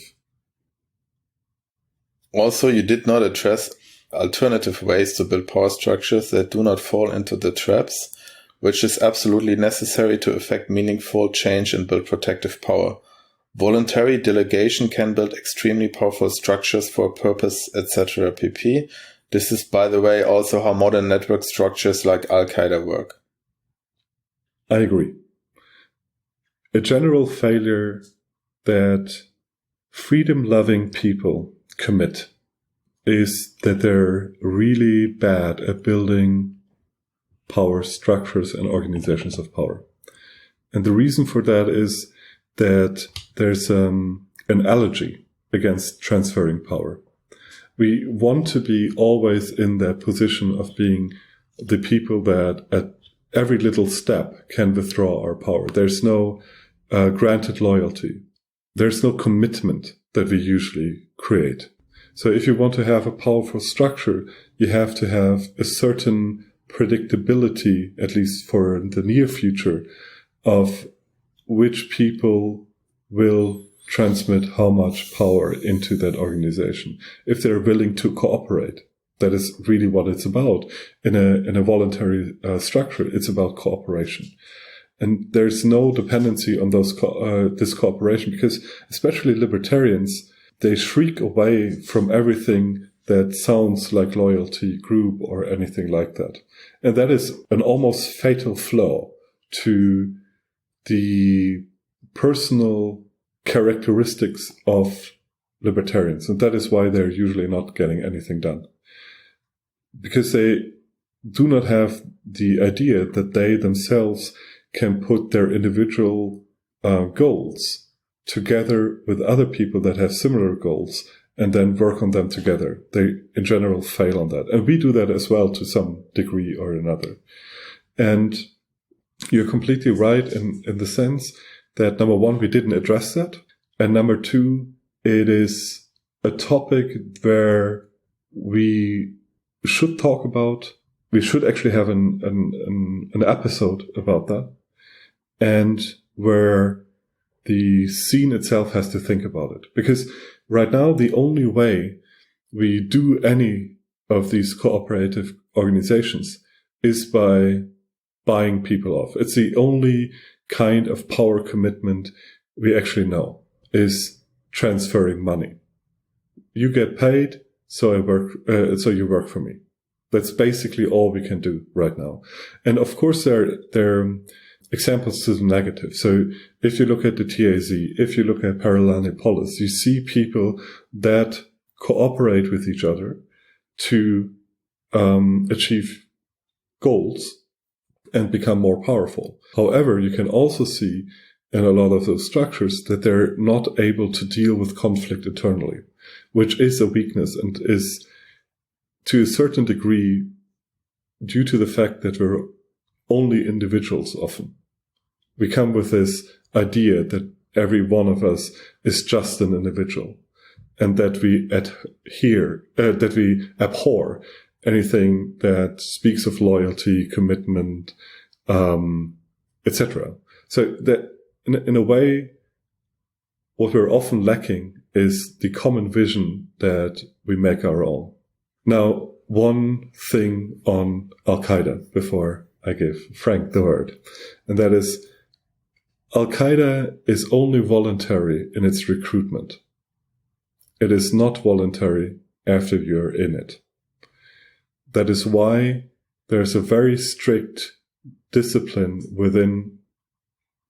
Also, you did not address alternative ways to build power structures that do not fall into the traps, which is absolutely necessary to effect meaningful change and build protective power. Voluntary delegation can build extremely powerful structures for a purpose, etc. pp. This is, by the way, also how modern network structures like Al-Qaeda work. I agree. A general failure that freedom-loving people commit is that they're really bad at building power structures and organizations of power. And the reason for that is that there's an allergy against transferring power. We want to be always in that position of being the people that at every little step can withdraw our power. There's no granted loyalty. there's no commitment that we usually create. So if you want to have a powerful structure, you have to have a certain predictability, at least for the near future, of which people will transmit how much power into that organization. If they're willing to cooperate, that is really what it's about. In a voluntary structure, it's about cooperation. And there's no dependency on this cooperation, because especially libertarians, they shriek away from everything that sounds like loyalty, group, or anything like that. And that is an almost fatal flaw to the personal characteristics of libertarians. And that is why they're usually not getting anything done. Because they do not have the idea that they themselves can put their individual goals together with other people that have similar goals and then work on them together. They, in general, fail on that. And we do that as well to some degree or another. And you're completely right in the sense that, number one, we didn't address that. And number two, it is a topic where we should talk about. We should actually have an episode about that. And where the scene itself has to think about it. Because right now, the only way we do any of these cooperative organizations is by buying people off. It's the only kind of power commitment we actually know, is transferring money. You get paid, so you work for me. That's basically all we can do right now. And of course, there are examples to the negative. So if you look at the TAZ, if you look at Parallel Polis, you see people that cooperate with each other to achieve goals and become more powerful. However, you can also see in a lot of those structures that they're not able to deal with conflict internally, which is a weakness and is to a certain degree due to the fact that we're only individuals often. We come with this idea that every one of us is just an individual, and that we abhor anything that speaks of loyalty, commitment, etc. So that in a way, what we're often lacking is the common vision that we make our own. Now, one thing on Al-Qaeda before I give Frank the word, and that is Al-Qaeda is only voluntary in its recruitment. It is not voluntary after you're in it. That is why there's a very strict discipline within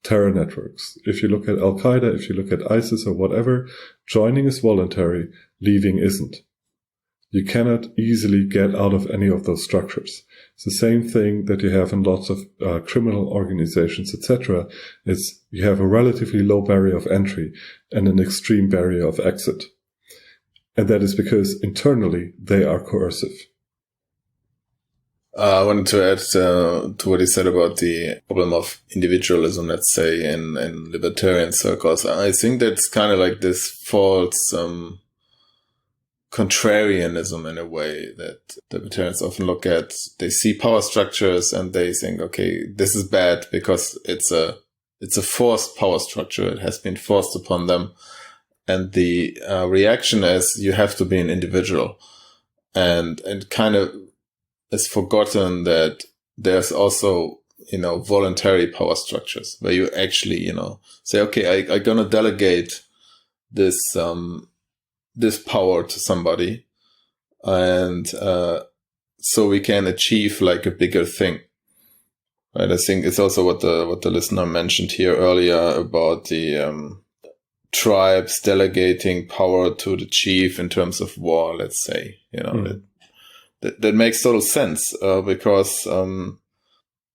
terror networks. If you look at Al-Qaeda, if you look at ISIS or whatever, joining is voluntary, leaving isn't. You cannot easily get out of any of those structures. It's the same thing that you have in lots of criminal organizations, etc. It's you have a relatively low barrier of entry and an extreme barrier of exit. And that is because internally they are coercive. I wanted to add to what he said about the problem of individualism, let's say, in libertarian circles. I think that's kind of like this false contrarianism in a way that libertarians often look at. They see power structures and they think, okay, this is bad because it's a forced power structure. It has been forced upon them. And the reaction is you have to be an individual, and kind of is forgotten that there's also, voluntary power structures where you actually, say, okay, I'm going to delegate this power to somebody. And, so we can achieve like a bigger thing. Right. I think it's also what the listener mentioned here earlier about the, tribes delegating power to the chief in terms of war, let's say, that makes total sense, because,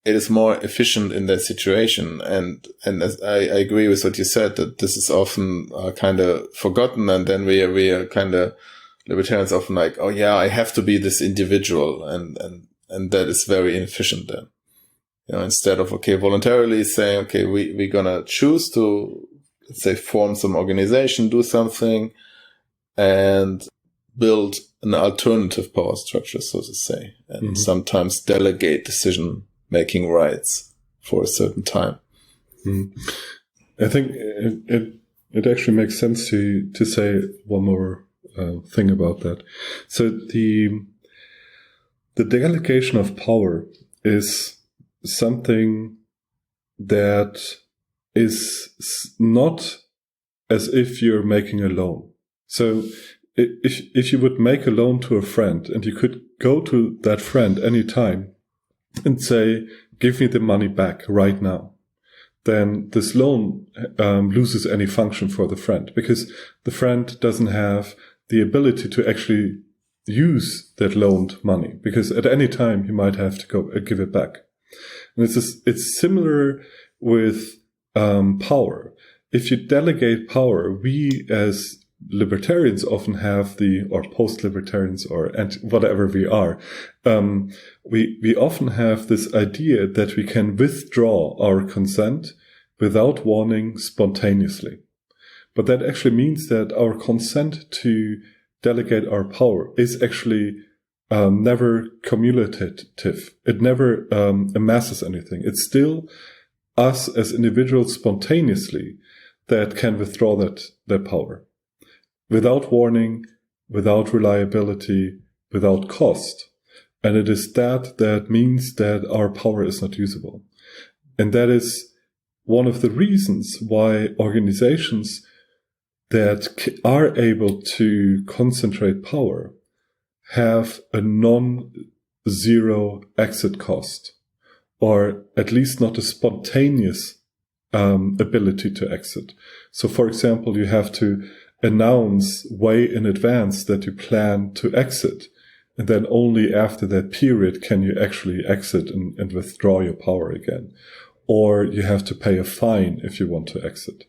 it is more efficient in that situation. And as I agree with what you said, that this is often kind of forgotten. And then we are kind of, libertarians often like, oh yeah, I have to be this individual. And that is very inefficient then. Instead of, okay, voluntarily saying, okay, we're going to choose to let's say, form some organization, do something, and build an alternative power structure, so to say, and sometimes delegate decision-making rights for a certain time. I think it actually makes sense to say one more thing about that. So the delegation of power is something that is not as if you're making a loan. So if you would make a loan to a friend and you could go to that friend anytime and say, give me the money back right now, then this loan loses any function for the friend, because the friend doesn't have the ability to actually use that loaned money, because at any time he might have to go give it back. And it's similar with power. If you delegate power, we as libertarians often have or post-libertarians or whatever we are, we often have this idea that we can withdraw our consent without warning spontaneously. But that actually means that our consent to delegate our power is actually never cumulative. It never amasses anything. It's still us as individuals spontaneously that can withdraw that power. Without warning, without reliability, without cost. And it is that means that our power is not usable. And that is one of the reasons why organizations that are able to concentrate power have a non-zero exit cost, or at least not a spontaneous ability to exit. So, for example, you have to announce way in advance that you plan to exit, and then only after that period can you actually exit and withdraw your power again. Or you have to pay a fine if you want to exit.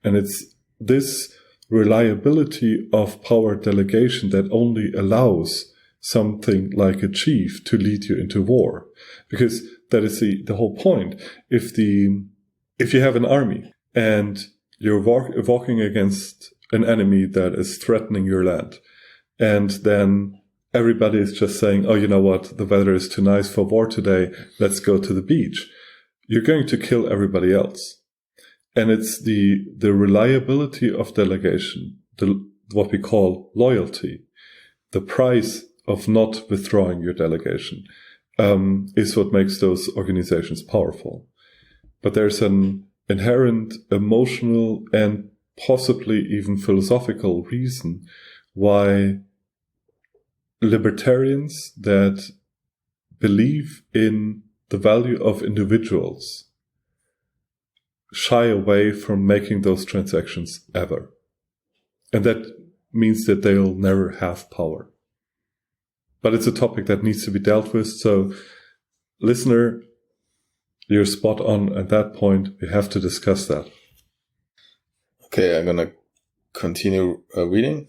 And it's this reliability of power delegation that only allows something like a chief to lead you into war. Because that is the whole point. If you have an army and you're walking against an enemy that is threatening your land, and then everybody is just saying, oh, you know what, the weather is too nice for war today, let's go to the beach, you're going to kill everybody else. And it's the reliability of delegation, what we call loyalty, the price of not withdrawing your delegation, is what makes those organizations powerful. But there's an inherent emotional and possibly even philosophical reason why libertarians that believe in the value of individuals shy away from making those transactions ever. And that means that they'll never have power. But it's a topic that needs to be dealt with. So, listener, you're spot on at that point. We have to discuss that. Okay, I'm going to continue reading.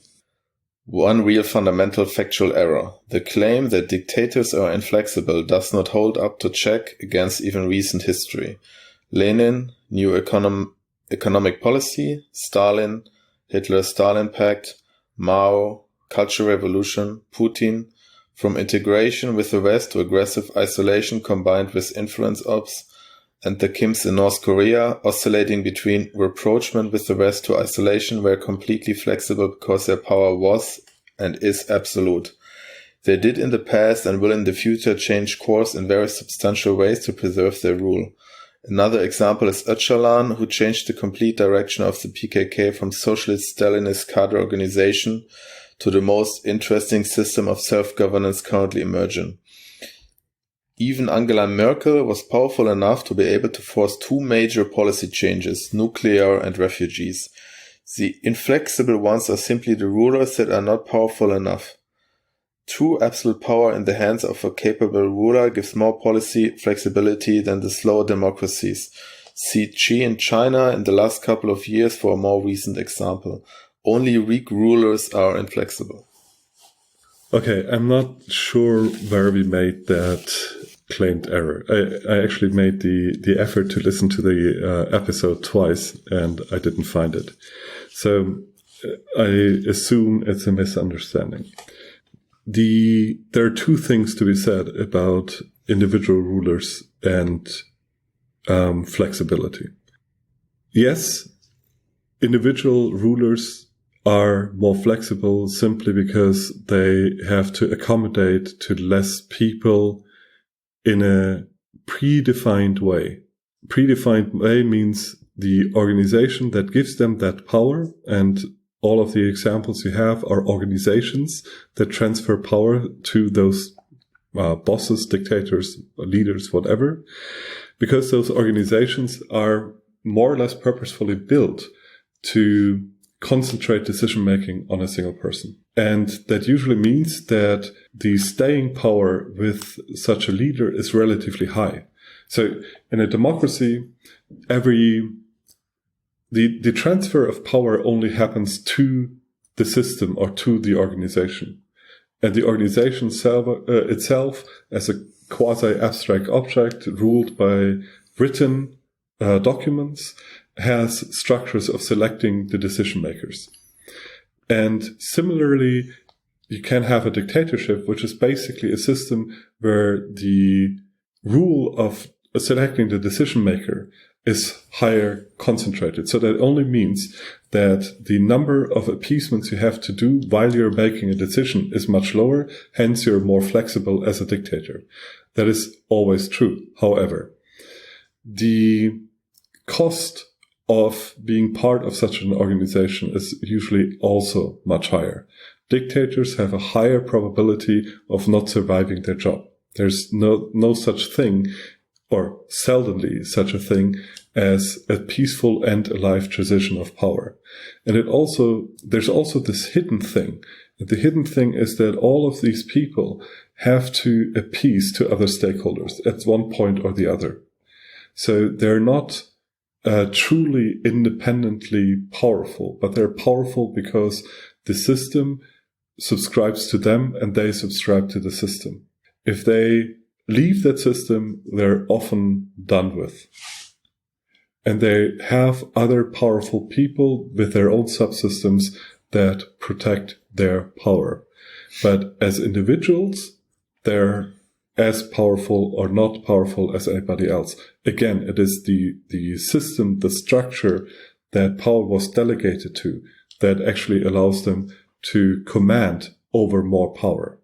One real fundamental factual error. The claim that dictators are inflexible does not hold up to check against even recent history. Lenin, New Economic Policy, Stalin, Hitler-Stalin Pact, Mao, Cultural Revolution, Putin, from integration with the West to aggressive isolation combined with influence ops, and the Kims in North Korea, oscillating between rapprochement with the West to isolation, were completely flexible because their power was and is absolute. They did in the past and will in the future change course in very substantial ways to preserve their rule. Another example is Öcalan, who changed the complete direction of the PKK from socialist Stalinist cadre organization to the most interesting system of self-governance currently emerging. Even Angela Merkel was powerful enough to be able to force two major policy changes, nuclear and refugees. The inflexible ones are simply the rulers that are not powerful enough. True absolute power in the hands of a capable ruler gives more policy flexibility than the slower democracies. See Xi in China in the last couple of years for a more recent example. Only weak rulers are inflexible. Okay, I'm not sure where we made that claimed error. I actually made the effort to listen to the episode twice, and I didn't find it. So I assume it's a misunderstanding. There are two things to be said about individual rulers and flexibility. Yes, individual rulers are more flexible simply because they have to accommodate to less people in a predefined way. Predefined way means the organization that gives them that power, and all of the examples you have are organizations that transfer power to those bosses, dictators, leaders, whatever, because those organizations are more or less purposefully built to concentrate decision-making on a single person. And that usually means that the staying power with such a leader is relatively high. So in a democracy, the transfer of power only happens to the system or to the organization. And the organization itself, as a quasi-abstract object ruled by written documents, has structures of selecting the decision makers. And similarly, you can have a dictatorship, which is basically a system where the rule of selecting the decision maker is higher concentrated. So that only means that the number of appeasements you have to do while you're making a decision is much lower. Hence, you're more flexible as a dictator. That is always true. However, the cost of being part of such an organization is usually also much higher. Dictators have a higher probability of not surviving their job. There's no such thing, or seldomly such a thing, as a peaceful and alive transition of power. And there's also this hidden thing. The hidden thing is that all of these people have to appease to other stakeholders at one point or the other. So they're not truly independently powerful, but they're powerful because the system subscribes to them and they subscribe to the system. If they leave that system, they're often done with. And they have other powerful people with their own subsystems that protect their power. But as individuals, they're as powerful or not powerful as anybody else. Again, it is the system, the structure that power was delegated to that actually allows them to command over more power.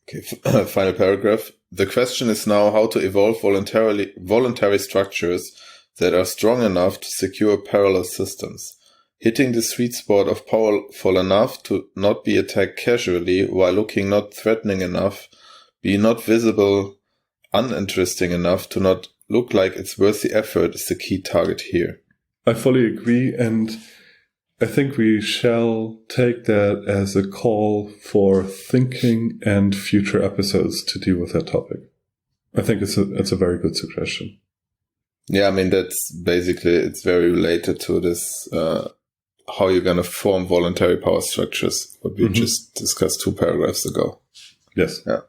Okay, final paragraph. The question is now how to evolve voluntary structures that are strong enough to secure parallel systems, hitting the sweet spot of powerful enough to not be attacked casually while looking not threatening enough, be not visible, uninteresting enough to not look like it's worth the effort is the key target here. I fully agree, and I think we shall take that as a call for thinking and future episodes to deal with that topic. I think it's a very good suggestion. Yeah, I mean, that's basically, it's very related to this, how you're going to form voluntary power structures, what we just discussed 2 paragraphs ago. Yes. Yeah.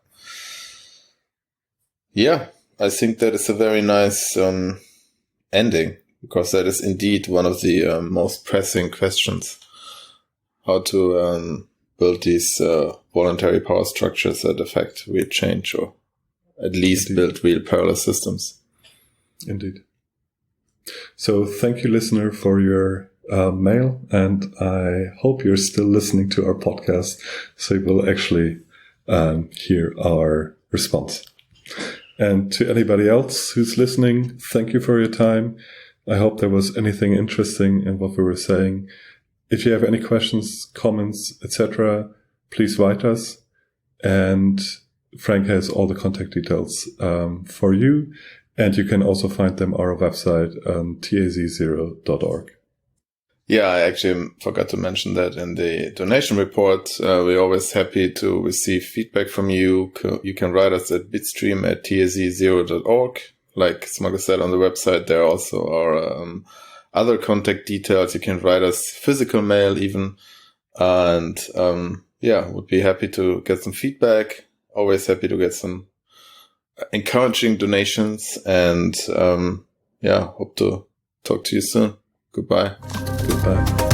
Yeah, I think that is a very nice ending, because that is indeed one of the most pressing questions. How to build these voluntary power structures that affect real change, or at least build real parallel systems. Indeed. So thank you, listener, for your mail, and I hope you're still listening to our podcast, so you will actually hear our response. And to anybody else who's listening, thank you for your time. I hope there was anything interesting in what we were saying. If you have any questions, comments, etc., please write us. And Frank has all the contact details for you. And you can also find them on our website, taz0.org. Yeah, I actually forgot to mention that in the donation report. We're always happy to receive feedback from you. You can write us at bitstream@taz0.org. Like Smuggle said on the website, there also are other contact details. You can write us physical mail even. And would be happy to get some feedback. Always happy to get some encouraging donations, and hope to talk to you soon. Goodbye. Goodbye.